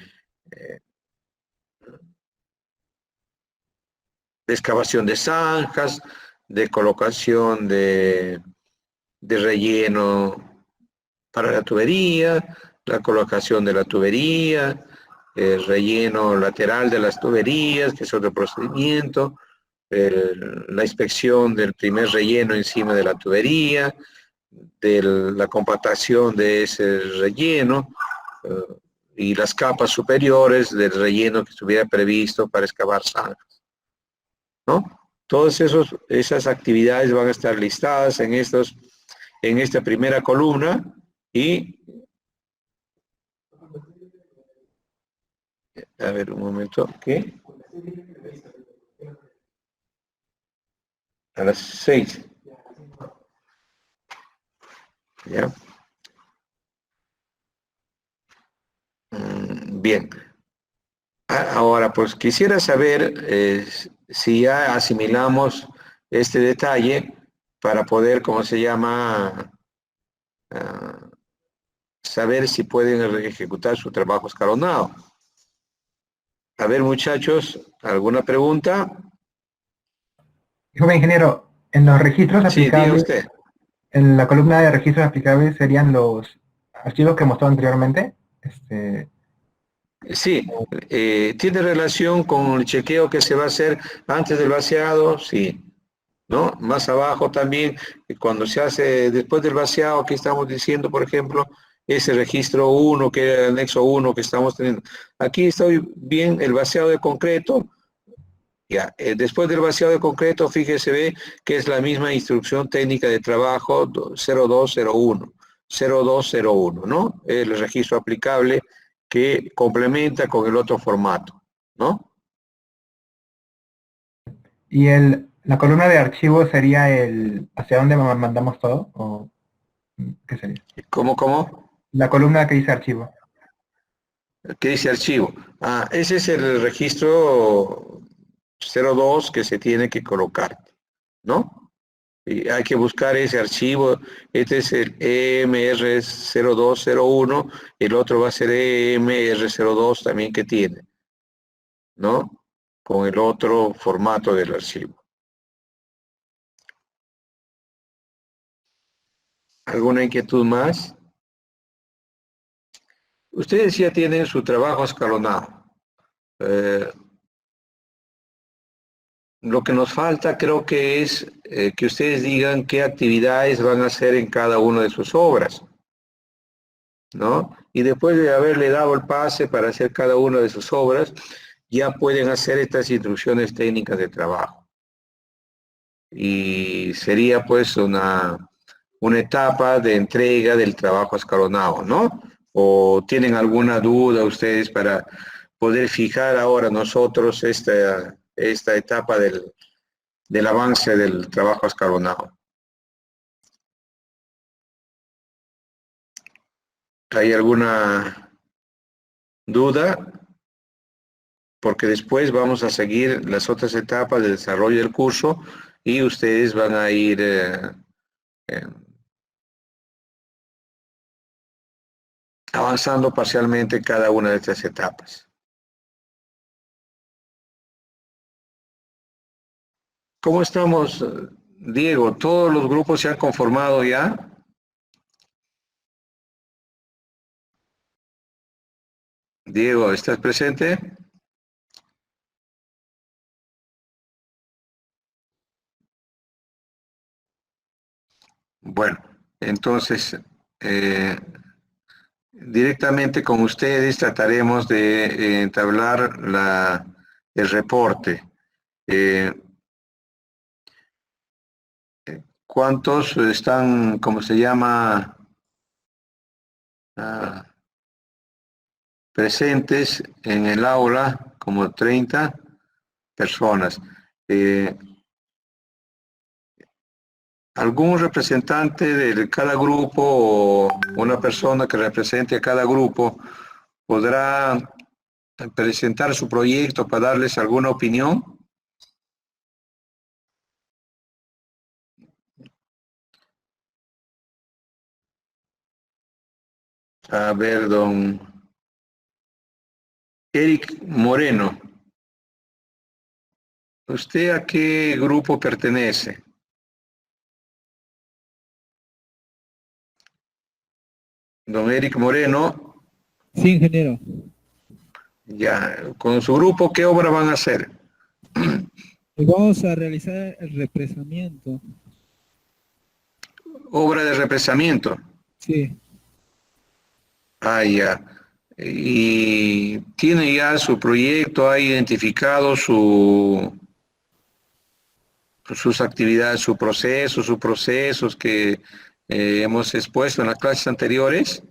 excavación de zanjas, de colocación de relleno para la tubería, la colocación de la tubería, el relleno lateral de las tuberías, que es otro procedimiento, la inspección del primer relleno encima de la tubería, de la compactación de ese relleno y las capas superiores del relleno que estuviera previsto para excavar zanjas, ¿no? Todas esas actividades van a estar listadas en esta primera columna y a ver un momento, ¿qué? A las 6. ¿Ya? Bien. Ahora, pues quisiera saber si ya asimilamos este detalle para poder, ¿cómo se llama? Saber si pueden ejecutar su trabajo escalonado. A ver, muchachos, ¿alguna pregunta? Joven ingeniero, en los registros Sí, diga aplicables, usted. en la columna de registros aplicables serían los archivos que mostró anteriormente. Sí, ¿tiene relación con el chequeo que se va a hacer antes del vaciado? Sí, ¿no? Más abajo también, cuando se hace después del vaciado, que estamos diciendo, por ejemplo, ese registro 1, que era el anexo 1 que estamos teniendo. Aquí estoy bien, el vaciado de concreto. Ya, después del vaciado de concreto, fíjese, ve que es la misma instrucción técnica de trabajo 0201, ¿no? El registro aplicable que complementa con el otro formato, ¿no? ¿Y la columna de archivos sería hacia dónde mandamos todo? ¿O qué sería? ¿Cómo? La columna que dice archivo. ¿Qué dice archivo? Ese es el registro 02 que se tiene que colocar, ¿no? Y hay que buscar ese archivo. Este es el EMR0201, el otro va a ser EMR02 también que tiene, ¿no? Con el otro formato del archivo. ¿Alguna inquietud más? Ustedes ya tienen su trabajo escalonado. Lo que nos falta creo que es que ustedes digan qué actividades van a hacer en cada una de sus obras, ¿no? Y después de haberle dado el pase para hacer cada una de sus obras, ya pueden hacer estas instrucciones técnicas de trabajo. y sería pues una etapa de entrega del trabajo escalonado, ¿no? ¿O tienen alguna duda ustedes para poder fijar ahora nosotros esta etapa del avance del trabajo escalonado? ¿Hay alguna duda? Porque después vamos a seguir las otras etapas de desarrollo del curso y ustedes van a ir eh, avanzando parcialmente cada una de estas etapas. ¿Cómo estamos, Diego? ¿Todos los grupos se han conformado ya? Diego, ¿estás presente? Bueno, entonces, directamente con ustedes trataremos de entablar el reporte. ¿Cuántos están, cómo se llama, presentes en el aula? Como 30 personas. ¿Algún representante de cada grupo o una persona que represente a cada grupo podrá presentar su proyecto para darles alguna opinión? A ver, don Eric Moreno, ¿usted a qué grupo pertenece? Don Eric Moreno. Sí, ingeniero. Ya, con su grupo, ¿qué obra van a hacer? Vamos a realizar el represamiento. Obra de represamiento. Sí. Ah, ya. Y tiene ya su proyecto, ha identificado sus actividades, sus procesos que hemos expuesto en las clases anteriores.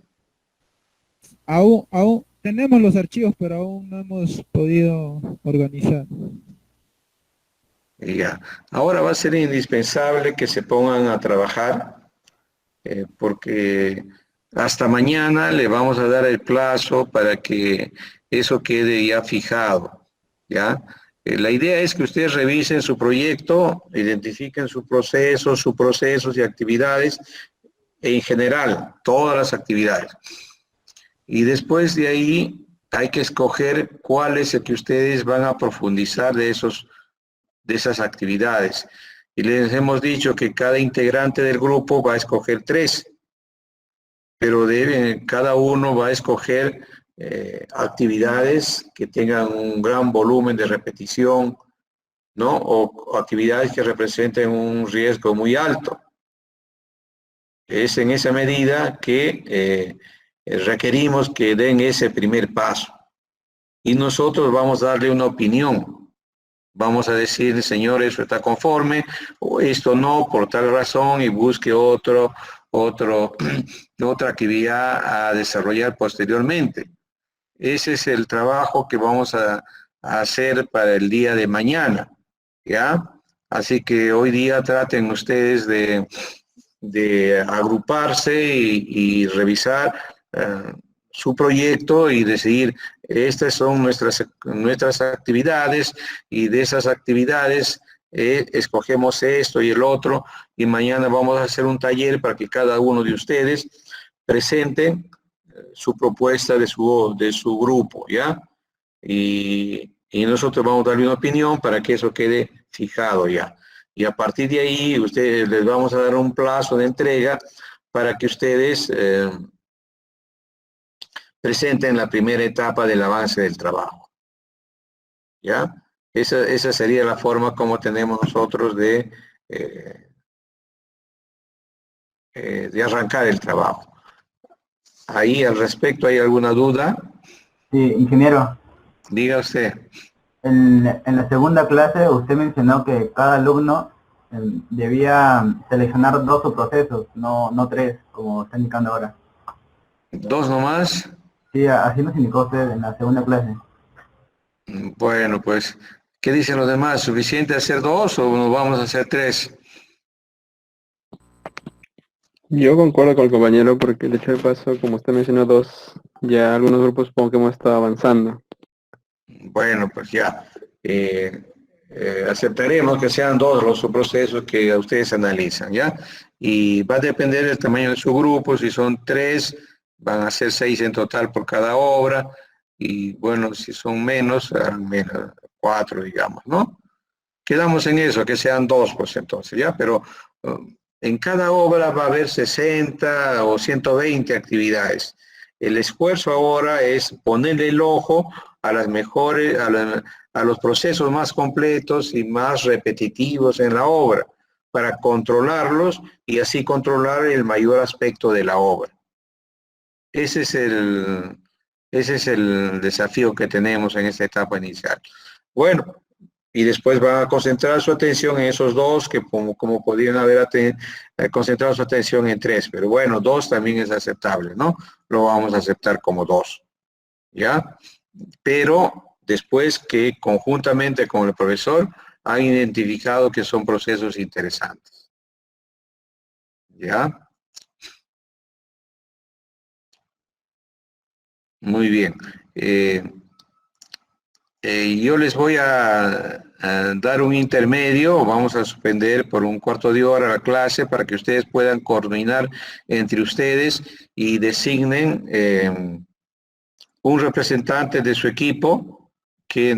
Aún tenemos los archivos, pero aún no hemos podido organizar. Ya. Ahora va a ser indispensable que se pongan a trabajar, porque hasta mañana le vamos a dar el plazo para que eso quede ya fijado, ¿ya? La idea es que ustedes revisen su proyecto, identifiquen sus procesos y actividades, en general, todas las actividades. Y después de ahí hay que escoger cuál es el que ustedes van a profundizar de esas actividades. Y les hemos dicho que cada integrante del grupo va a escoger 3, pero cada uno va a escoger actividades que tengan un gran volumen de repetición, ¿no? O actividades que representen un riesgo muy alto. Es en esa medida que requerimos que den ese primer paso. Y nosotros vamos a darle una opinión. Vamos a decir, señor, eso está conforme, o esto no, por tal razón, y busque otra actividad a desarrollar posteriormente. Ese es el trabajo que vamos a hacer para el día de mañana, ¿ya? Así que hoy día traten ustedes de agruparse y revisar su proyecto y decidir, estas son nuestras actividades, y de esas actividades escogemos esto y el otro, y mañana vamos a hacer un taller para que cada uno de ustedes presenten su propuesta de su grupo, ¿ya? Y nosotros vamos a darle una opinión para que eso quede fijado ya. Y a partir de ahí, ustedes les vamos a dar un plazo de entrega para que ustedes presenten la primera etapa del avance del trabajo. ¿Ya? Esa sería la forma como tenemos nosotros de arrancar el trabajo. Ahí al respecto, ¿hay alguna duda? Sí, ingeniero. Diga usted. En la segunda clase usted mencionó que cada alumno debía seleccionar 2 subprocesos, no 3, como está indicando ahora. ¿Dos nomás? Sí, así nos indicó usted en la segunda clase. Bueno, pues, ¿qué dicen los demás? ¿Suficiente hacer dos o nos vamos a hacer tres? Yo concuerdo con el compañero porque el hecho de paso, como usted mencionó dos, ya algunos grupos supongo que hemos estado avanzando. Bueno, pues ya. Aceptaremos que sean dos los subprocesos que ustedes analizan, ¿ya? Y va a depender del tamaño de su grupo. Si son tres, van a ser 6 en total por cada obra. Y bueno, si son menos, serán menos, 4, digamos, ¿no? Quedamos en eso, que sean dos, pues entonces, ¿ya? Pero en cada obra va a haber 60 o 120 actividades. El esfuerzo ahora es ponerle el ojo a las mejores, a los procesos más completos y más repetitivos en la obra, para controlarlos y así controlar el mayor aspecto de la obra. Ese es el desafío que tenemos en esta etapa inicial. Bueno, y después va a concentrar su atención en esos dos que como podrían haber concentrado su atención en tres, pero bueno, dos también es aceptable, ¿no? Lo vamos a aceptar como dos, ¿ya? Pero después que conjuntamente con el profesor han identificado que son procesos interesantes, ¿ya? Muy bien. Yo les voy a dar un intermedio, vamos a suspender por un cuarto de hora la clase para que ustedes puedan coordinar entre ustedes y designen un representante de su equipo que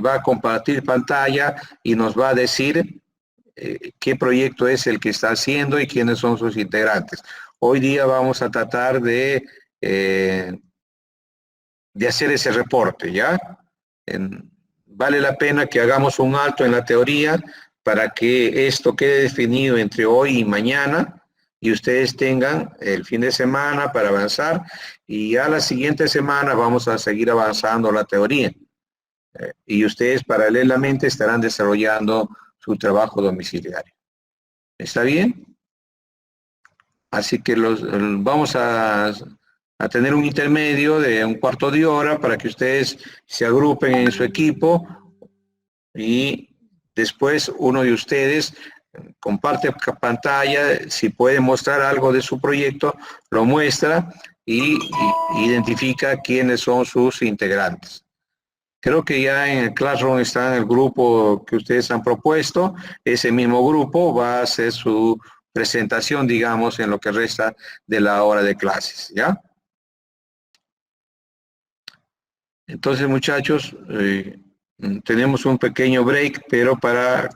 va a compartir pantalla y nos va a decir qué proyecto es el que está haciendo y quiénes son sus integrantes. Hoy día vamos a tratar de hacer ese reporte, ¿ya? Vale la pena que hagamos un alto en la teoría para que esto quede definido entre hoy y mañana y ustedes tengan el fin de semana para avanzar y a la siguiente semana vamos a seguir avanzando la teoría. Y ustedes paralelamente estarán desarrollando su trabajo domiciliario. ¿Está bien? Así que vamos a tener un intermedio de un cuarto de hora para que ustedes se agrupen en su equipo y después uno de ustedes comparte pantalla, si puede mostrar algo de su proyecto, lo muestra y identifica quiénes son sus integrantes. Creo que ya en el Classroom está en el grupo que ustedes han propuesto. Ese mismo grupo va a hacer su presentación, digamos, en lo que resta de la hora de clases, ¿ya? Entonces, muchachos, tenemos un pequeño break, pero para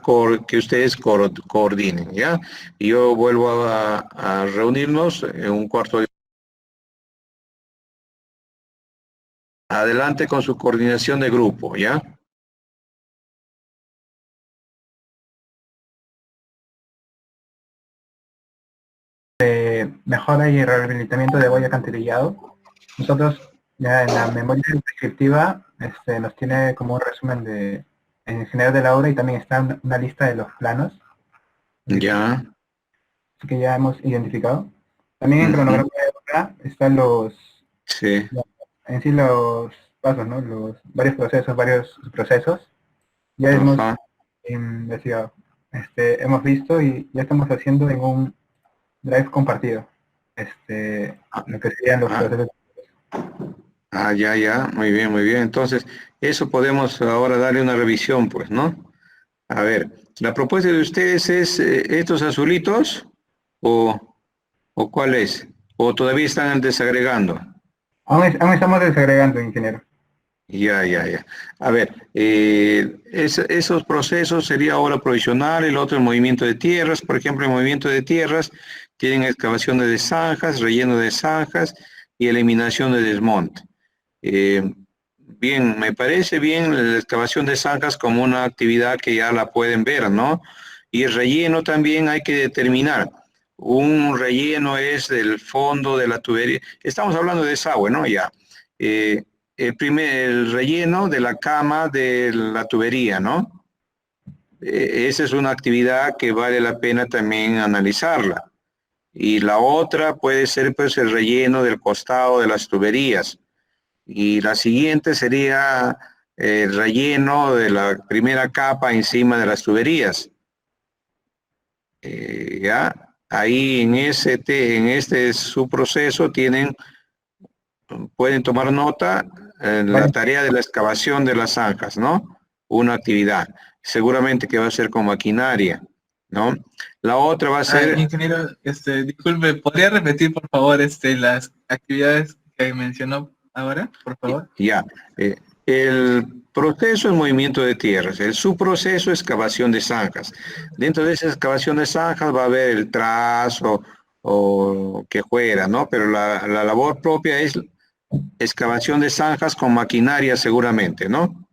que ustedes coordinen, ¿ya? Y yo vuelvo a reunirnos en un cuarto de... Adelante con su coordinación de grupo, ¿ya? Mejora y rehabilitamiento de boya alcantarillado. Nosotros ya en la memoria descriptiva nos tiene como un resumen en general de la obra y también está una lista de los planos. Ya. Que ya hemos identificado. También en cronograma de obra están sí. En sí los pasos, ¿no? Los varios procesos. Ya hemos investigado. Hemos visto y ya estamos haciendo en un drive compartido. Lo que serían los procesos. Ya, muy bien, muy bien. Entonces, eso podemos ahora darle una revisión, pues, ¿no? A ver, ¿la propuesta de ustedes es estos azulitos o cuál es? ¿O todavía están desagregando? Aún estamos desagregando, ingeniero. Ya. A ver, esos procesos sería ahora provisional, el otro el movimiento de tierras. Por ejemplo, el movimiento de tierras tienen excavaciones de zanjas, relleno de zanjas y eliminación de desmonte. Bien, me parece bien la excavación de zanjas como una actividad que ya la pueden ver, ¿no? Y el relleno también hay que determinar. Un relleno es del fondo de la tubería. Estamos hablando de desagüe, ¿no? Ya. El relleno de la cama de la tubería, ¿no? esa es una actividad que vale la pena también analizarla. Y la otra puede ser pues el relleno del costado de las tuberías. Y la siguiente sería el relleno de la primera capa encima de las tuberías. Ya, ahí en este subproceso pueden tomar nota en la tarea de la excavación de las zanjas, ¿no? Una actividad. Seguramente que va a ser con maquinaria, ¿no? La otra va a ser... ingeniero, disculpe, ¿podría repetir por favor las actividades que mencionó ahora, por favor? Ya. El proceso es movimiento de tierras, el subproceso es excavación de zanjas. Dentro de esa excavación de zanjas va a haber el trazo o que fuera, ¿no? Pero la labor propia es excavación de zanjas con maquinaria seguramente, ¿no?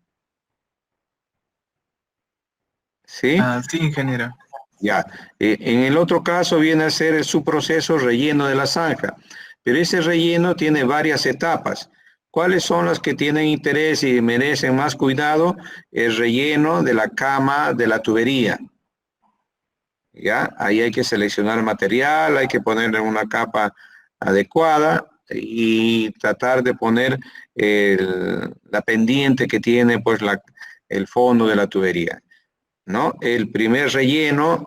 ¿Sí? Sí, ingeniero. Ya. En el otro caso viene a ser el subproceso relleno de la zanja, pero ese relleno tiene varias etapas. ¿Cuáles son las que tienen interés y merecen más cuidado? El relleno de la cama de la tubería. ¿Ya? Ahí hay que seleccionar material, hay que ponerle una capa adecuada y tratar de poner la pendiente que tiene pues el fondo de la tubería, ¿no? El primer relleno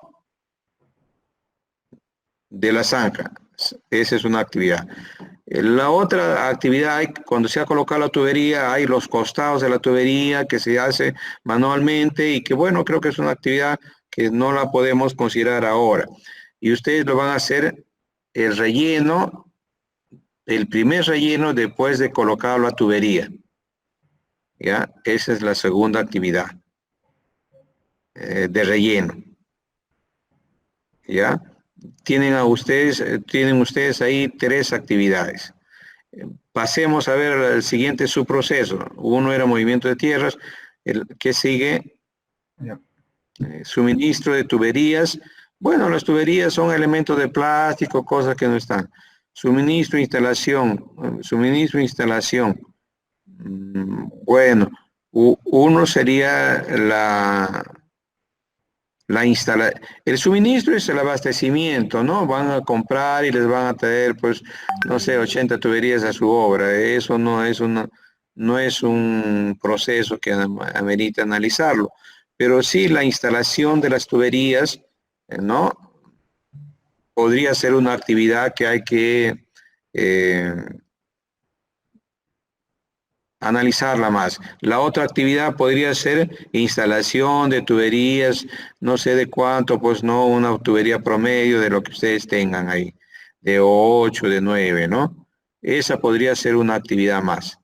de la zanja, esa es una actividad. La otra actividad, cuando se ha colocado la tubería, hay los costados de la tubería que se hace manualmente y que bueno, creo que es una actividad que no la podemos considerar ahora. Y ustedes lo van a hacer el relleno, el primer relleno después de colocar la tubería. ¿Ya? Esa es la segunda actividad de relleno. ¿Ya? Tienen ustedes ahí 3 actividades. Pasemos a ver el siguiente subproceso. Uno era movimiento de tierras, el que sigue, suministro de tuberías. Bueno, las tuberías son elementos de plástico, cosas que no están. Suministro, instalación. Bueno, uno sería el suministro es el abastecimiento, ¿no? Van a comprar y les van a traer, pues, no sé, 80 tuberías a su obra. Eso no es un proceso que amerita analizarlo. Pero sí la instalación de las tuberías, ¿no? Podría ser una actividad que hay que analizarla más. La otra actividad podría ser instalación de tuberías, no sé de cuánto, pues no, una tubería promedio de lo que ustedes tengan ahí, de 8, de 9, ¿no? Esa podría ser una actividad más.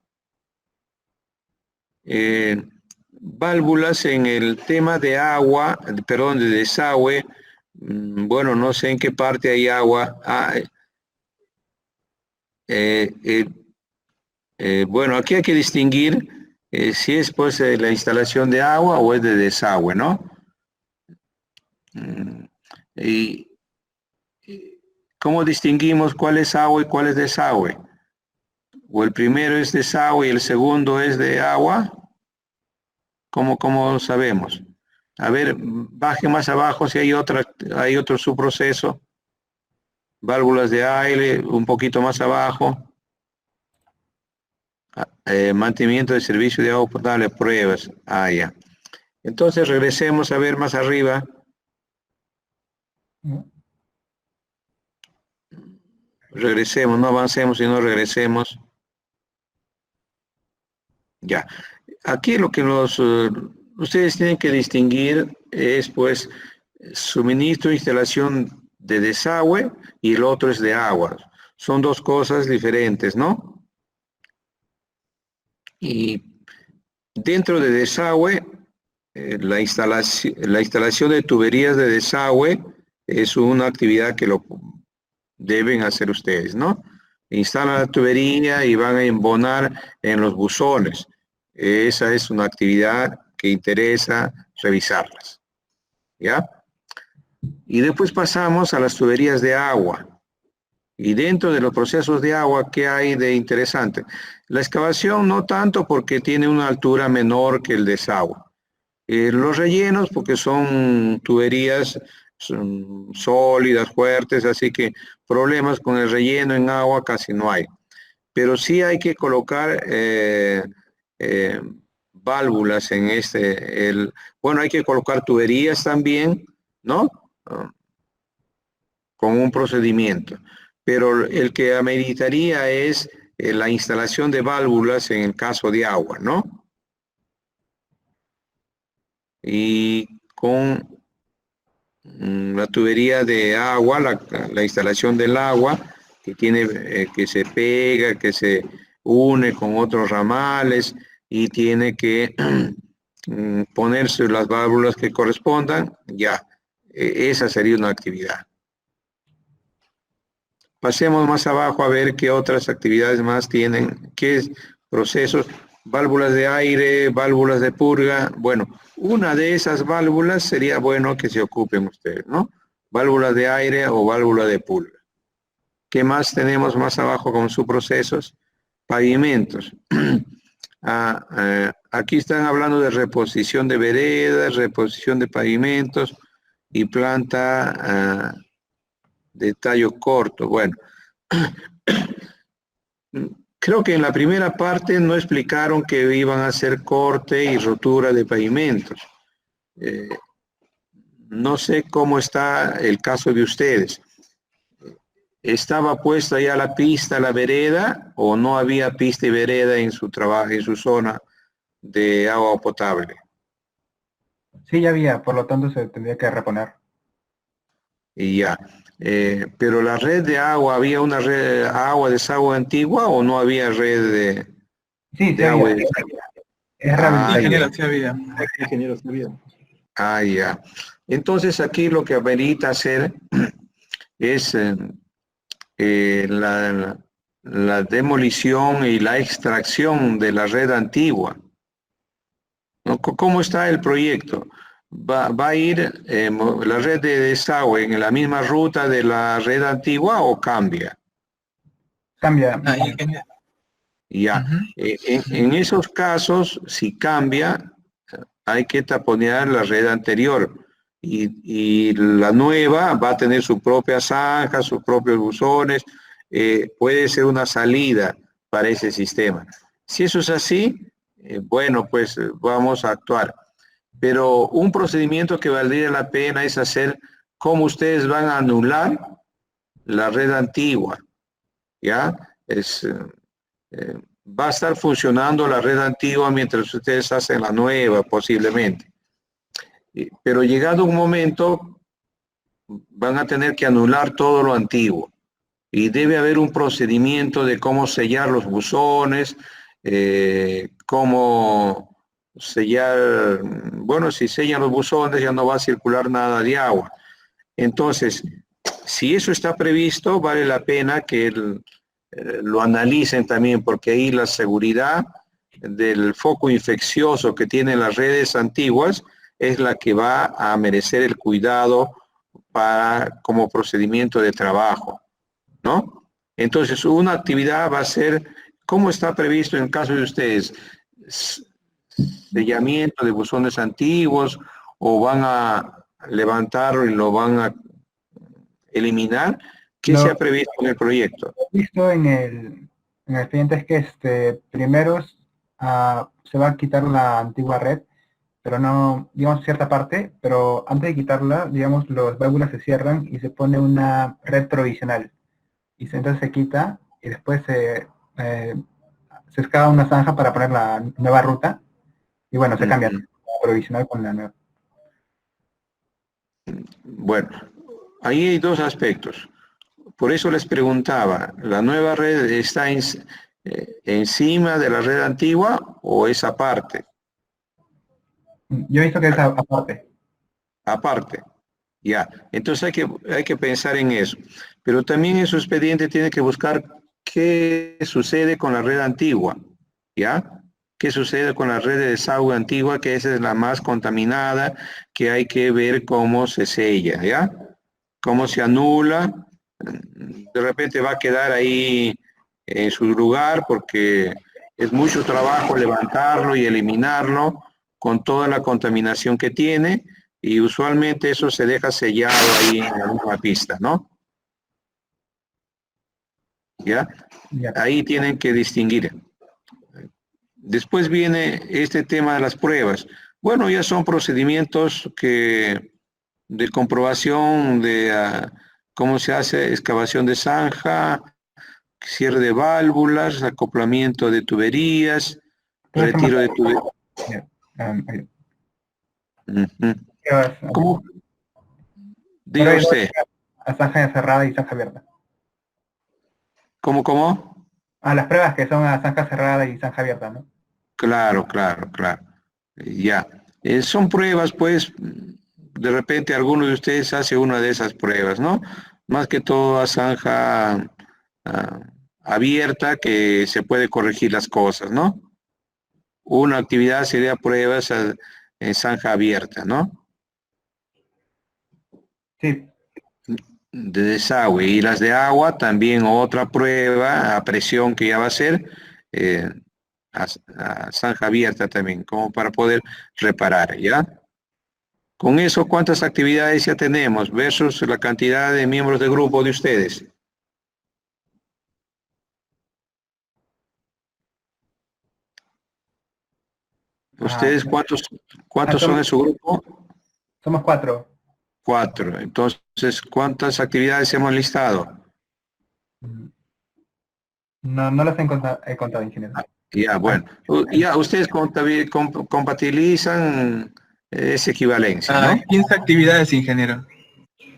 Válvulas en el tema de agua, perdón, de desagüe, bueno, no sé en qué parte hay agua. Bueno, aquí hay que distinguir si es pues la instalación de agua o es de desagüe, ¿no? Y ¿cómo distinguimos cuál es agua y cuál es desagüe? ¿O el primero es desagüe y el segundo es de agua? ¿Cómo sabemos? A ver, baje más abajo si hay otro subproceso. Válvulas de aire, un poquito más abajo. Mantenimiento de servicio de agua potable, pruebas. Ya. Entonces regresemos a ver más arriba. Regresemos, no avancemos, sino regresemos. Ya. Aquí lo que ustedes tienen que distinguir es pues suministro, instalación de desagüe y el otro es de agua. Son 2 cosas diferentes, ¿no? Y dentro de desagüe, la instalación de tuberías de desagüe es una actividad que lo deben hacer ustedes, ¿no? Instalan la tubería y van a embonar en los buzones. Esa es una actividad que interesa revisarlas, ¿ya? Y después pasamos a las tuberías de agua. Y dentro de los procesos de agua, ¿qué hay de interesante? La excavación no tanto porque tiene una altura menor que el desagüe. Los rellenos, porque son tuberías sólidas, fuertes, así que problemas con el relleno en agua casi no hay. Pero sí hay que colocar válvulas en bueno, hay que colocar tuberías también, ¿no? Con un procedimiento. Pero el que ameritaría es la instalación de válvulas en el caso de agua, ¿no? Y con la tubería de agua, la instalación del agua, que tiene, que se pega, que se une con otros ramales y tiene que ponerse las válvulas que correspondan, ya, esa sería una actividad. Pasemos más abajo a ver qué otras actividades más tienen, qué procesos, válvulas de aire, válvulas de purga. Bueno, una de esas válvulas sería bueno que se ocupen ustedes, ¿no? Válvulas de aire o válvula de purga. ¿Qué más tenemos más abajo con sus procesos? Pavimentos. Aquí están hablando de reposición de veredas, reposición de pavimentos y planta de tallo corto. Bueno, creo que en la primera parte no explicaron que iban a hacer corte y rotura de pavimentos. No sé cómo está el caso de ustedes. ¿Estaba puesta ya la pista, la vereda, o no había pista y vereda en su trabajo, en su zona de agua potable? Sí, ya había, por lo tanto se tendría que reponer. Y ya. Pero la red de agua, ¿había una red agua desagüe antigua o no había red Sí, de agua? Es Ah, Ingeniero, ya. sí había. Ingeniero, sí había. Ah, ya. Entonces aquí lo que amerita hacer es la demolición y la extracción de la red antigua, ¿no? ¿Cómo está el proyecto? ¿Va a ir la red de desagüe en la misma ruta de la red antigua o cambia? Cambia. Ingeniero. Ya. En esos casos, si cambia, hay que taponear la red anterior y la nueva va a tener su propia zanja, sus propios buzones, puede ser una salida para ese sistema. Si eso es así, bueno, pues vamos a actuar. Pero un procedimiento que valdría la pena es hacer cómo ustedes van a anular la red antigua, ¿ya? Va a estar funcionando la red antigua mientras ustedes hacen la nueva, posiblemente. Pero llegado un momento, van a tener que anular todo lo antiguo. Y debe haber un procedimiento de cómo sellar los buzones, cómo sellar, bueno, si sellan los buzones ya no va a circular nada de agua. Entonces, si eso está previsto, vale la pena que lo analicen también, porque ahí la seguridad del foco infeccioso que tienen las redes antiguas es la que va a merecer el cuidado como procedimiento de trabajo, ¿no? Entonces, una actividad va a ser, ¿cómo está previsto en el caso de ustedes? ¿Sellamiento de buzones antiguos o van a levantarlo y lo van a eliminar? ¿Qué se ha previsto en el proyecto? Lo visto en el expediente es que primero se va a quitar la antigua red, pero no, digamos, cierta parte, pero antes de quitarla, digamos, los válvulas se cierran y se pone una red provisional. Y entonces se quita y después se excava una zanja para poner la nueva ruta y bueno, se cambia la provisional con la nueva. Bueno, ahí hay dos aspectos. Por eso les preguntaba, ¿la nueva red está encima de la red antigua o es aparte? Yo he visto que es aparte. Aparte, ya. Entonces hay que pensar en eso. Pero también en su expediente tiene que buscar qué sucede con la red antigua, ¿ya? ¿Qué sucede con la red de desagüe antigua, que esa es la más contaminada, que hay que ver cómo se sella, ¿ya? Cómo se anula. De repente va a quedar ahí en su lugar porque es mucho trabajo levantarlo y eliminarlo, con toda la contaminación que tiene, y usualmente eso se deja sellado ahí en la misma pista, ¿no? ¿Ya? Ya. Ahí tienen que distinguir. Después viene este tema de las pruebas. Bueno, ya son procedimientos de comprobación de cómo se hace excavación de zanja, cierre de válvulas, acoplamiento de tuberías, retiro de tuberías. Ya. Ahí. Ujú. Pruebas, ¿Cómo? Diga pruebas usted. a zanja cerrada y zanja abierta. ¿Cómo? Las pruebas que son a zanja cerrada y zanja abierta, ¿no? Claro. Ya. Son pruebas, pues, de repente alguno de ustedes hace una de esas pruebas, ¿no? Más que todo a zanja abierta, que se puede corregir las cosas, ¿no? Una actividad sería pruebas en zanja abierta, ¿no? Sí. De desagüe, y las de agua también otra prueba a presión que ya va a ser a zanja abierta también, como para poder reparar, ¿ya? Con eso, ¿cuántas actividades ya tenemos versus la cantidad de miembros de grupo de ustedes? ¿Ustedes cuántos son en su grupo? Somos 4. 4. Entonces, ¿cuántas actividades hemos listado? No las he contado, ingeniero. Ya, bueno. Ya, ustedes compatibilizan esa equivalencia, ¿no? 15 actividades, ingeniero.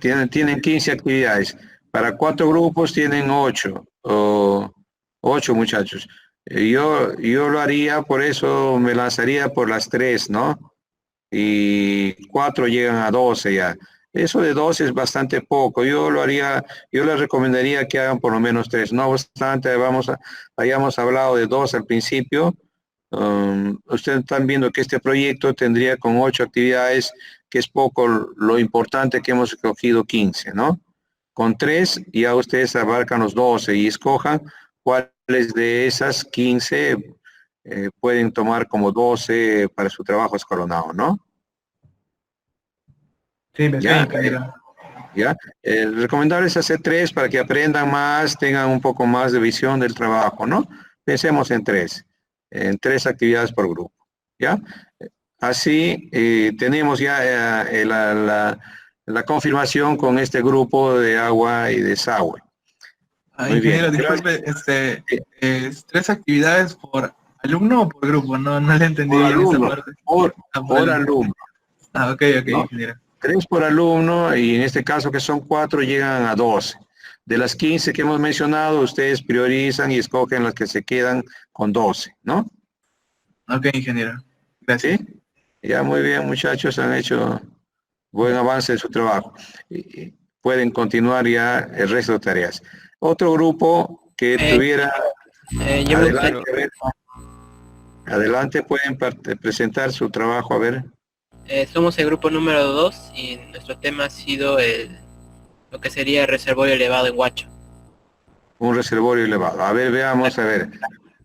Tienen 15 actividades. Para 4 grupos tienen 8, o 8 muchachos. Yo lo haría, por eso me lanzaría por las 3, ¿no? Y 4 llegan a 12 ya. Eso de 12 es bastante poco. Yo les recomendaría que hagan por lo menos 3. No obstante, hayamos hablado de 2 al principio. Ustedes están viendo que este proyecto tendría con 8 actividades, que es poco lo importante, que hemos escogido 15, ¿no? Con 3 ya ustedes abarcan los 12 y escojan cuáles de esas 15 pueden tomar como 12 para su trabajo escalonado, ¿no? Sí, Ya, ingeniero. ¿ya? Recomendable es hacer 3 para que aprendan más, tengan un poco más de visión del trabajo, ¿no? Pensemos en 3 actividades por grupo, ¿ya? Así tenemos ya la confirmación con este grupo de agua y desagüe. Muy Ingeniero, bien. disculpe, ¿es 3 actividades por alumno o por grupo? No le entendí Por bien alumno, esa parte. por alumno. Ok, ¿no? ingeniero. 3 por alumno, y en este caso que son 4 llegan a 12. De las 15 que hemos mencionado, ustedes priorizan y escogen las que se quedan con 12, ¿no? Ok, ingeniero. Gracias. ¿Sí? Ya, muy bien, muchachos, han hecho buen avance en su trabajo. Y pueden continuar ya el resto de tareas. Otro grupo que tuviera... Yo me Adelante, gustaría- a ver. Adelante, pueden presentar su trabajo, a ver. somos el grupo número 2 y nuestro tema ha sido lo que sería el reservorio elevado en Huacho. Un reservorio elevado. A ver, veamos, a ver.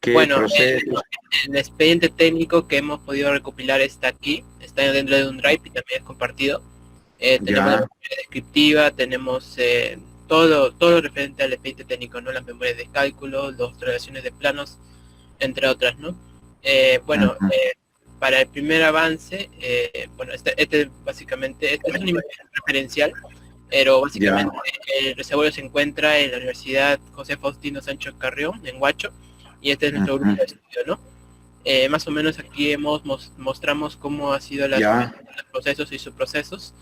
¿Qué Bueno, procesos? el expediente técnico que hemos podido recopilar está aquí, está dentro de un drive y también es compartido. Tenemos Ya. la memoria descriptiva, tenemos todo lo referente al expediente técnico, ¿no? Las memorias de cálculo, las relaciones de planos, entre otras, ¿no? Bueno, Ujú. para el primer avance, bueno, este básicamente, este es un nivel referencial, pero básicamente el reservorio se encuentra en la Universidad José Faustino Sánchez Carrión, en Huacho, y este es nuestro Ujú. grupo de estudio, ¿no? Más o menos aquí mostramos cómo ha sido los procesos y subprocesos,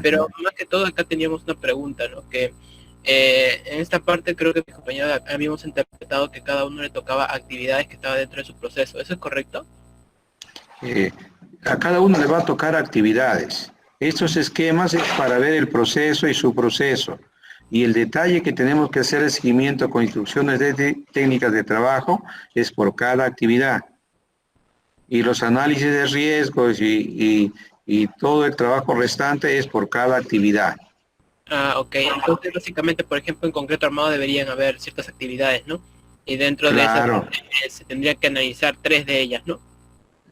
pero más que todo acá teníamos una pregunta, ¿no? Que en esta parte creo que mis compañeros habíamos interpretado que cada uno le tocaba actividades que estaban dentro de su proceso. ¿Eso es correcto? A cada uno le va a tocar actividades. Estos esquemas es para ver el proceso y su proceso. Y el detalle que tenemos que hacer el seguimiento con instrucciones de técnicas de trabajo es por cada actividad. Y los análisis de riesgos y todo el trabajo restante es por cada actividad. Ok. Entonces, básicamente, por ejemplo, en concreto armado deberían haber ciertas actividades, ¿no? Y dentro de esas se tendría que analizar 3 de ellas, ¿no?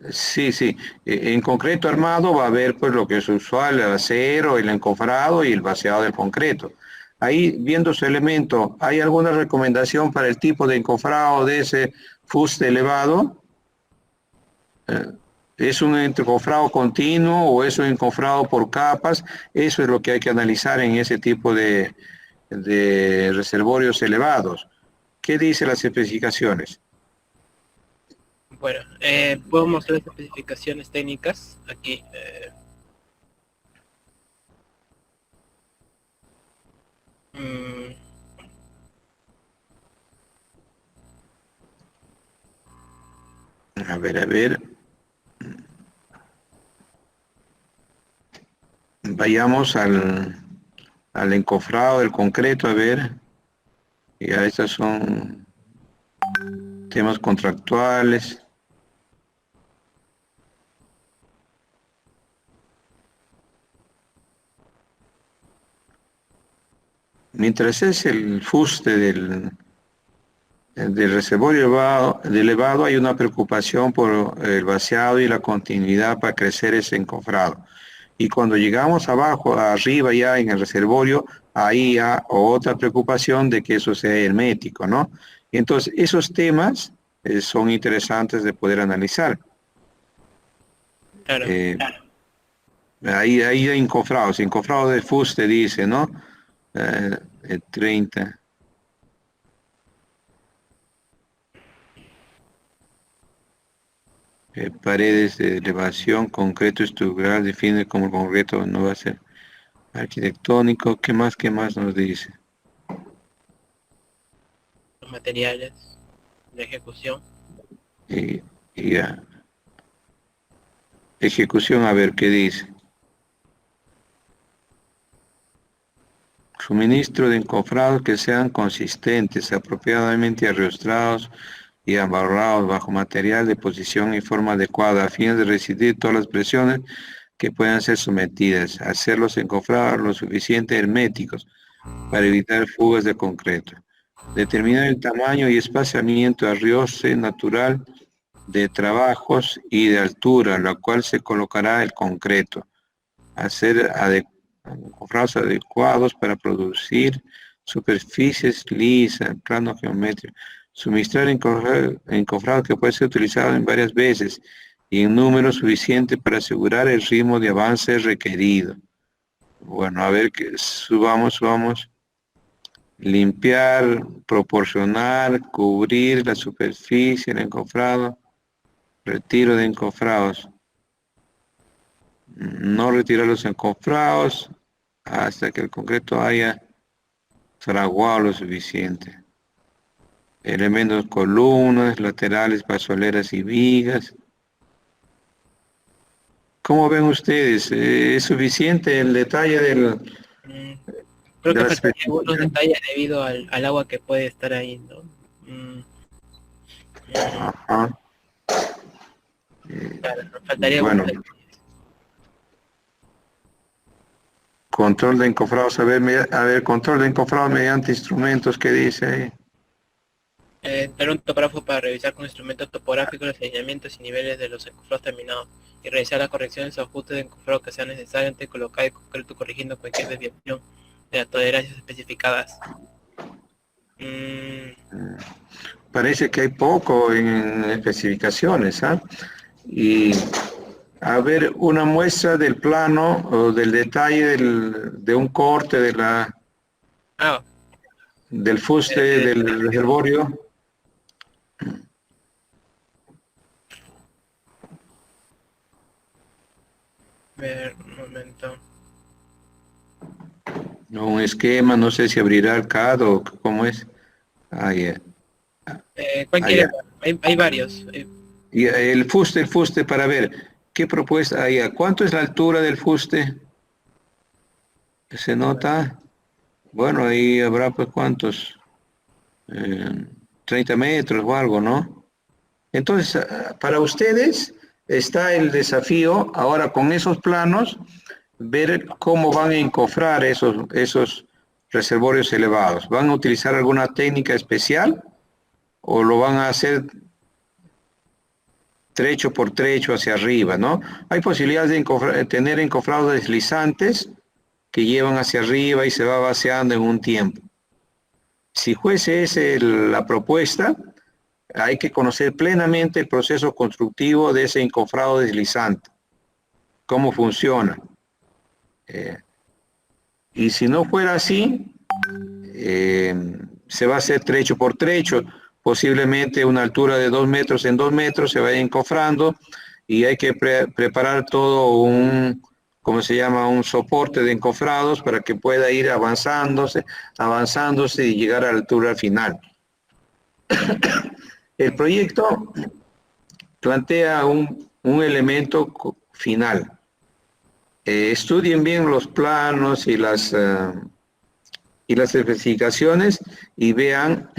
Sí, sí. En concreto armado va a haber pues lo que es usual, el acero, el encofrado y el vaciado del concreto. Ahí, viendo su elemento, ¿hay alguna recomendación para el tipo de encofrado de ese fuste elevado? ¿Es un encofrado continuo o es un encofrado por capas? Eso es lo que hay que analizar en ese tipo de reservorios elevados. ¿Qué dicen las especificaciones? Bueno, puedo mostrar las especificaciones técnicas aquí. Mm, A ver, a ver. Vayamos al encofrado del concreto, a ver. Ya estos son temas contractuales. Mientras es el fuste del reservorio elevado, hay una preocupación por el vaciado y la continuidad para crecer ese encofrado. Y cuando llegamos abajo, arriba ya en el reservorio, ahí ya otra preocupación de que eso sea hermético, ¿no? Entonces, esos temas son interesantes de poder analizar. claro, claro. Ahí hay encofrado de fuste dice, ¿no? 30. Paredes de elevación, concreto estructural, define como el concreto no va a ser arquitectónico. ¿Qué más nos dice? Los materiales de ejecución. Y ya. Ejecución, a ver qué dice. Suministro de encofrados que sean consistentes, apropiadamente arrostrados y amarrados bajo material de posición y forma adecuada a fin de resistir todas las presiones que puedan ser sometidas, hacerlos encofrados lo suficiente herméticos para evitar fugas de concreto. Determinar el tamaño y espaciamiento a roce natural de trabajos y de altura, la cual se colocará el concreto. Hacer encofrados adecuados para producir superficies lisas, plano geométrico. Suministrar encofrado que puede ser utilizado en varias veces y en número suficiente para asegurar el ritmo de avance requerido. Bueno, a ver que subamos. Limpiar, proporcionar, cubrir la superficie, el encofrado, retiro de encofrados. No retirar los encofrados hasta que el concreto haya fraguado lo suficiente. Elementos, columnas, laterales, pasoleras y vigas. ¿Cómo ven ustedes? ¿Es suficiente el detalle del... Creo que faltaría algunos detalles debido al agua que puede estar ahí, ¿no? Ajá. Claro, faltaría Bueno, algunos detalles. control de encofrados, a ver, control de encofrados mediante instrumentos, ¿qué dice ahí? Tener un topógrafo para revisar con instrumentos topográficos los alineamientos y niveles de los encofrados terminados y realizar las correcciones o ajustes de encofrado que sean necesarios antes de colocar el concreto corrigiendo cualquier desviación de las tolerancias especificadas. Parece que hay poco en especificaciones, ¿ah? Y a ver, una muestra del plano o del detalle de un corte del fuste del reservorio. Ver, un momento. Un esquema, no sé si abrirá el CAD o cómo es. ¿Cuál quiere? Hay varios. Y el fuste para ver qué propuesta hay. ¿Cuánto es la altura del fuste? ¿Se nota? Bueno, ahí habrá pues cuántos, 30 metros o algo, ¿no? Entonces, para ustedes está el desafío ahora con esos planos, ver cómo van a encofrar esos reservorios elevados. ¿Van a utilizar alguna técnica especial o lo van a hacer trecho por trecho hacia arriba, ¿no? Hay posibilidades de tener encofrados deslizantes que llevan hacia arriba y se va vaciando en un tiempo. Si fuese esa la propuesta, hay que conocer plenamente el proceso constructivo de ese encofrado deslizante, cómo funciona. Y si no fuera así, se va a hacer trecho por trecho, posiblemente una altura de 2 metros en 2 metros se vaya encofrando y hay que preparar todo un, ¿cómo se llama? Un soporte de encofrados para que pueda ir avanzándose y llegar a la altura final. El proyecto plantea un elemento final. Estudien bien los planos y las especificaciones y vean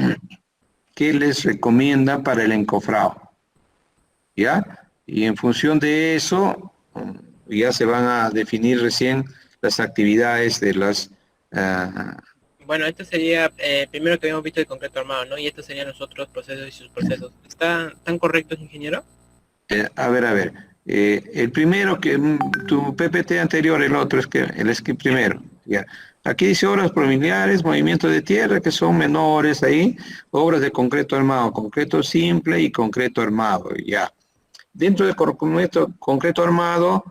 qué les recomienda para el encofrado. ¿Ya? Y en función de eso, ya se van a definir recién las actividades de las... Bueno, esto sería primero que habíamos visto el concreto armado, ¿no? Y estos serían los otros procesos y sus procesos. ¿Están correctos, ingeniero? A ver. El primero que tu PPT anterior, el otro es que el skip primero. Ya. Aquí dice obras preliminares, movimientos de tierra que son menores ahí, obras de concreto armado, concreto simple y concreto armado. Ya. Dentro del concreto armado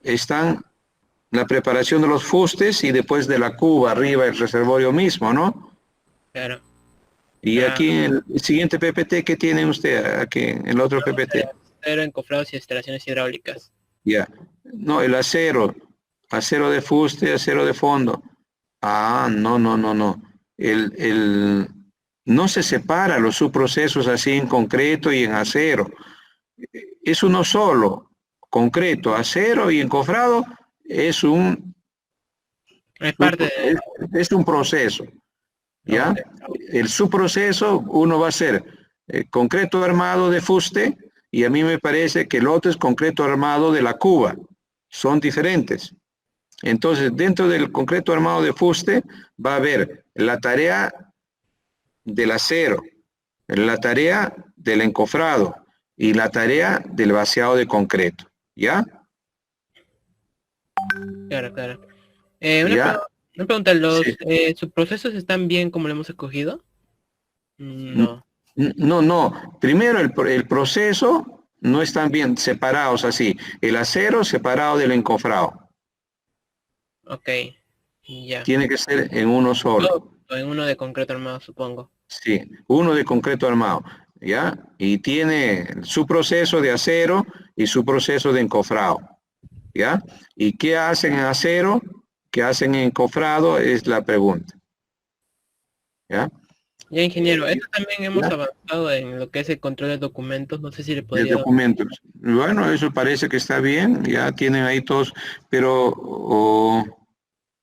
están la preparación de los fustes y después de la cuba arriba el reservorio mismo, ¿no? Claro. Y aquí en el siguiente PPT, ¿qué tiene usted? Aquí en el otro PPT. Acero, encofrados y instalaciones hidráulicas. Ya. No, el acero de fuste, acero de fondo. Ah, no. No se separa los subprocesos así en concreto y en acero. Es uno solo, concreto, acero y encofrado, es un proceso, ¿ya? El subproceso, uno va a ser concreto armado de fuste, y a mí me parece que el otro es concreto armado de la cuba, son diferentes. Entonces, dentro del concreto armado de fuste, va a haber la tarea del acero, la tarea del encofrado, y la tarea del vaciado de concreto, ¿ya? Claro. Una pregunta, ¿los subprocesos están bien como lo hemos escogido? No. No. Primero el proceso no están bien separados así. El acero separado del encofrado. Ok, ya. Tiene que ser en uno solo. En uno de concreto armado, supongo. Sí, uno de concreto armado. ¿Ya? Y tiene su proceso de acero y su proceso de encofrado, ¿ya? ¿Y qué hacen en acero? ¿Qué hacen en encofrado? Es la pregunta, ¿ya? Ya, ingeniero, esto también hemos avanzado en lo que es el control de documentos, no sé si le podría... documentos. Bueno, eso parece que está bien, ya tienen ahí todos, pero...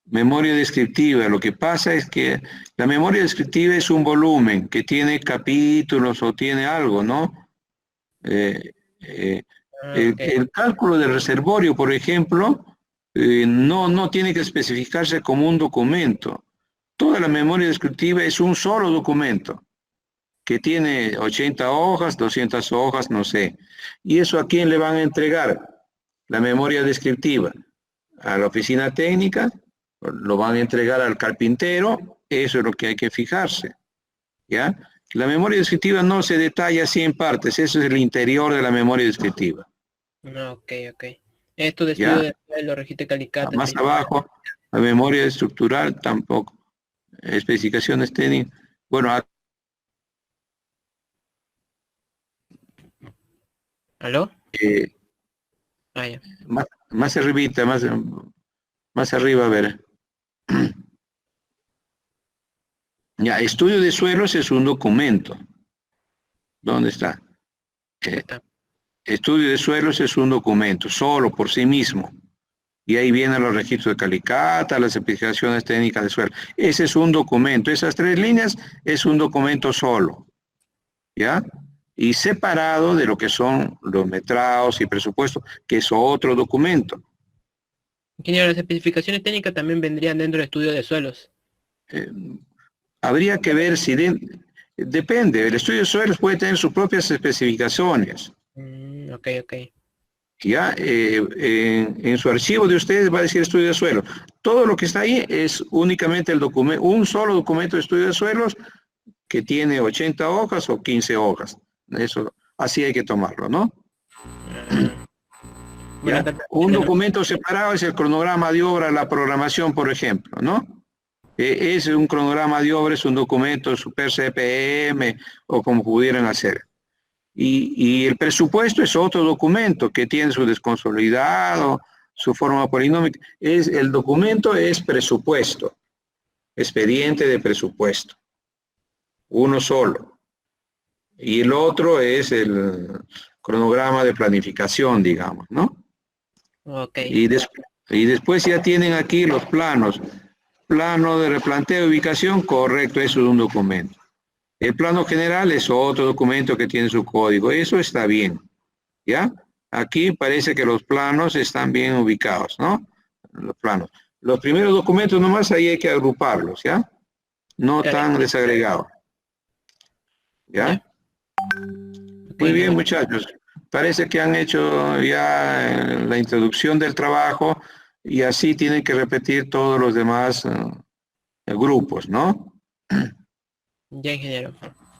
memoria descriptiva. Lo que pasa es que la memoria descriptiva es un volumen que tiene capítulos o tiene algo, ¿no? El cálculo del reservorio, por ejemplo, no tiene que especificarse como un documento. Toda la memoria descriptiva es un solo documento que tiene 80 hojas, 200 hojas, no sé. ¿Y eso a quién le van a entregar? La memoria descriptiva. A la oficina técnica, lo van a entregar al carpintero, eso es lo que hay que fijarse, ¿ya? La memoria descriptiva no se detalla así en partes, eso es el interior de la memoria descriptiva. No, ok. Esto de estudio de lo registra Calicata. Más abajo, la memoria estructural tampoco. Especificaciones técnicas. Bueno, ¿aló? Ya. Más arribita, más arriba, a ver. Ya, estudio de suelos es un documento. ¿Dónde está? Estudio de suelos es un documento, solo por sí mismo. Y ahí vienen los registros de Calicata, las especificaciones técnicas de suelo. Ese es un documento. Esas 3 líneas es un documento solo. ¿Ya? Y separado de lo que son los metrados y presupuestos, que es otro documento. Ingeniero, las especificaciones técnicas también vendrían dentro del estudio de suelos. Habría que ver si... depende, el estudio de suelos puede tener sus propias especificaciones. Ok, ok. Ya, en su archivo de ustedes va a decir estudio de suelo. Todo lo que está ahí es únicamente el documento, un solo documento de estudio de suelos que tiene 80 hojas o 15 hojas. Eso, así hay que tomarlo, ¿no? Bueno, ¿Ya? Un documento separado es el cronograma de obra, la programación, por ejemplo, ¿no? Es un cronograma de obra, es un documento super CPM o como pudieran hacer. Y el presupuesto es otro documento que tiene su desconsolidado, su forma polinómica. El documento es presupuesto, expediente de presupuesto, uno solo. Y el otro es el cronograma de planificación, digamos, ¿no? Ok. Y después ya tienen aquí los planos. Plano de replanteo de ubicación, correcto, eso es un documento. El plano general es otro documento que tiene su código. Eso está bien, ¿ya? Aquí parece que los planos están bien ubicados, ¿no? Los planos. Los primeros documentos nomás ahí hay que agruparlos, ¿ya? No tan desagregados. ¿Ya? Muy bien, muchachos. Parece que han hecho ya la introducción del trabajo y así tienen que repetir todos los demás grupos, ¿no? Ya, ingeniero.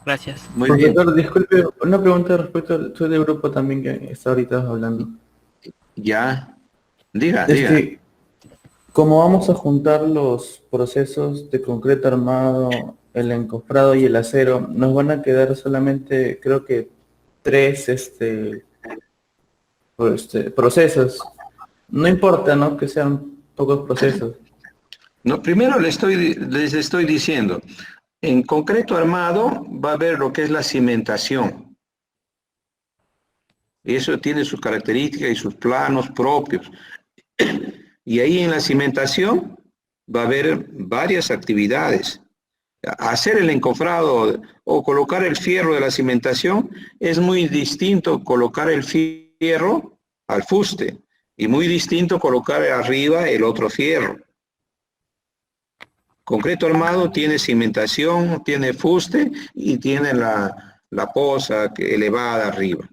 Gracias. Muy bien. Profesor, disculpe, una pregunta respecto al estudio de grupo también que está ahorita hablando. Ya. Diga. Como vamos a juntar los procesos de concreto armado, el encofrado y el acero, nos van a quedar solamente, creo que 3 procesos. No importa, ¿no? Que sean pocos procesos. No, primero les estoy diciendo, en concreto armado va a haber lo que es la cimentación. Eso tiene sus características y sus planos propios. Y ahí en la cimentación va a haber varias actividades. Hacer el encofrado o colocar el fierro de la cimentación es muy distinto colocar el fierro al fuste y muy distinto colocar arriba el otro fierro. Concreto armado tiene cimentación, tiene fuste y tiene la posa elevada arriba.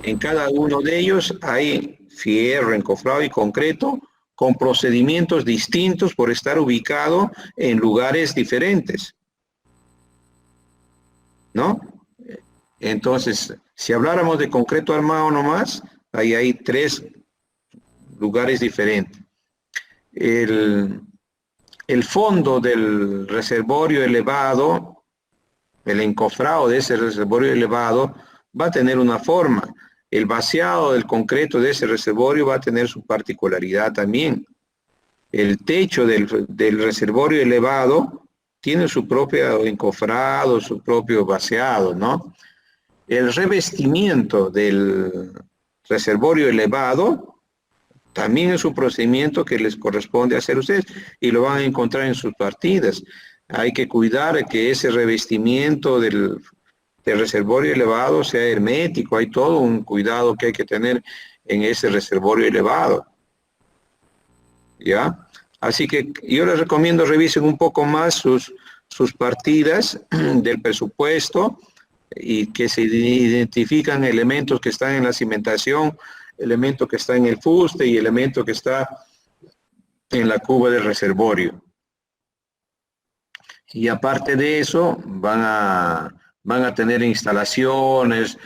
En cada uno de ellos hay fierro, encofrado y concreto con procedimientos distintos por estar ubicado en lugares diferentes. ¿No? Entonces, si habláramos de concreto armado nomás, ahí hay 3 lugares diferentes. El fondo del reservorio elevado, el encofrado de ese reservorio elevado, va a tener una forma. El vaciado del concreto de ese reservorio va a tener su particularidad también. El techo del reservorio elevado tiene su propio encofrado, su propio vaciado, ¿no? El revestimiento del reservorio elevado también es un procedimiento que les corresponde hacer a ustedes y lo van a encontrar en sus partidas. Hay que cuidar que ese revestimiento del reservorio elevado sea hermético. Hay todo un cuidado que hay que tener en ese reservorio elevado. ¿Ya? Así que yo les recomiendo revisen un poco más sus partidas del presupuesto y que se identifican elementos que están en la cimentación, elemento que está en el fuste y elemento que está en la cuba del reservorio. Y aparte de eso, van a tener instalaciones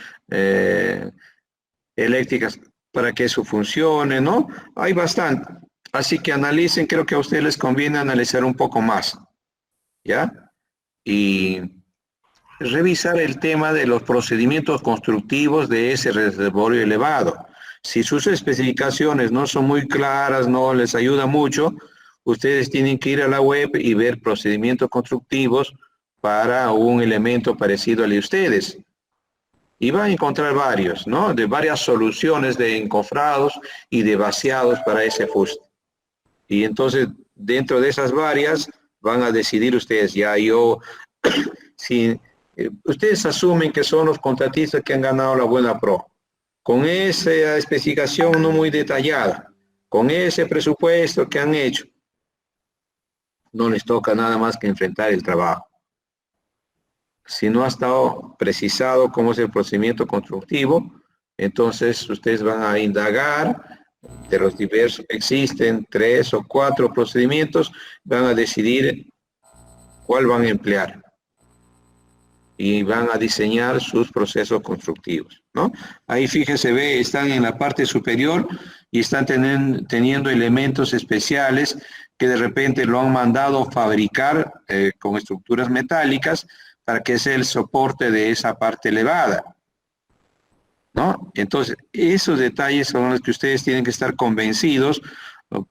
eléctricas para que eso funcione, ¿no? Hay bastante. Así que analicen, creo que a ustedes les conviene analizar un poco más, ¿ya? Y revisar el tema de los procedimientos constructivos de ese reservorio elevado. Si sus especificaciones no son muy claras, no les ayuda mucho, ustedes tienen que ir a la web y ver procedimientos constructivos para un elemento parecido al de ustedes. Y van a encontrar varios, ¿no? De varias soluciones de encofrados y de vaciados para ese fuste. Y entonces, dentro de esas varias, van a decidir ustedes, si ustedes asumen que son los contratistas que han ganado la buena pro, con esa especificación no muy detallada, con ese presupuesto que han hecho, no les toca nada más que enfrentar el trabajo. Si no ha estado precisado cómo es el procedimiento constructivo, Entonces, ustedes van a indagar de los diversos, existen 3 o 4 procedimientos, van a decidir cuál van a emplear y van a diseñar sus procesos constructivos, ¿no? Ahí fíjense, ve, están en la parte superior y están teniendo elementos especiales que de repente lo han mandado fabricar con estructuras metálicas para que sea el soporte de esa parte elevada, ¿no? Entonces, esos detalles son los que ustedes tienen que estar convencidos,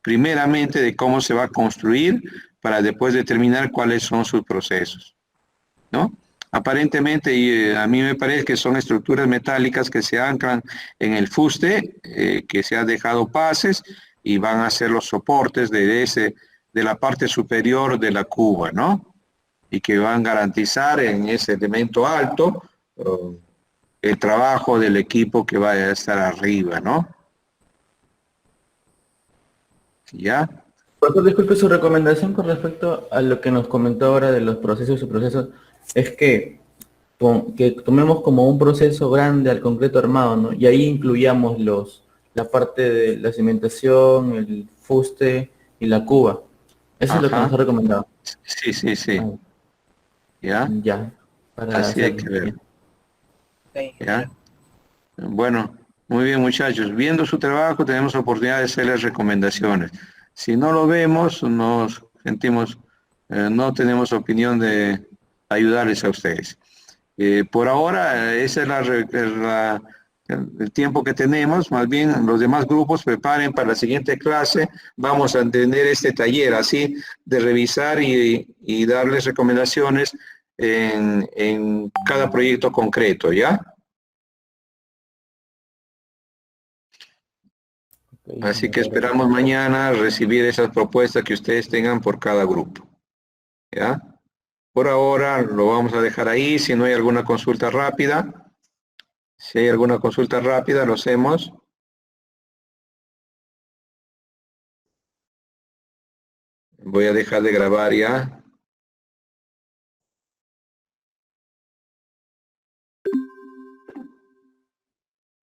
primeramente, de cómo se va a construir para después determinar cuáles son sus procesos, ¿no? Aparentemente, a mí me parece que son estructuras metálicas que se anclan en el fuste, que se ha dejado pases y van a ser los soportes de la parte superior de la cuba, ¿no? Y que van a garantizar en ese elemento alto el trabajo del equipo que vaya a estar arriba, ¿no? ¿Ya? Profesor, disculpe, su recomendación con respecto a lo que nos comentó ahora de los procesos y subprocesos es que tomemos como un proceso grande al concreto armado, ¿no? Y ahí incluyamos la parte de la cimentación, el fuste y la cuba. Eso es lo que nos ha recomendado. Sí, sí, sí. Ah, ¿Ya? ya. Para Así hay hacerlo. que ver. Sí, ¿Ya? Bueno, muy bien, muchachos. Viendo su trabajo, tenemos oportunidad de hacerles recomendaciones. Si no lo vemos, nos sentimos, no tenemos opinión de ayudarles a ustedes. Por ahora, ese es el tiempo que tenemos. Más bien, los demás grupos preparen para la siguiente clase. Vamos a tener este taller así de revisar y darles recomendaciones en cada proyecto concreto, ¿ya? Así que esperamos mañana recibir esas propuestas que ustedes tengan por cada grupo, ¿ya? Por ahora lo vamos a dejar ahí. Si no hay alguna consulta rápida, si hay alguna consulta rápida, lo hacemos. Voy a dejar de grabar ya.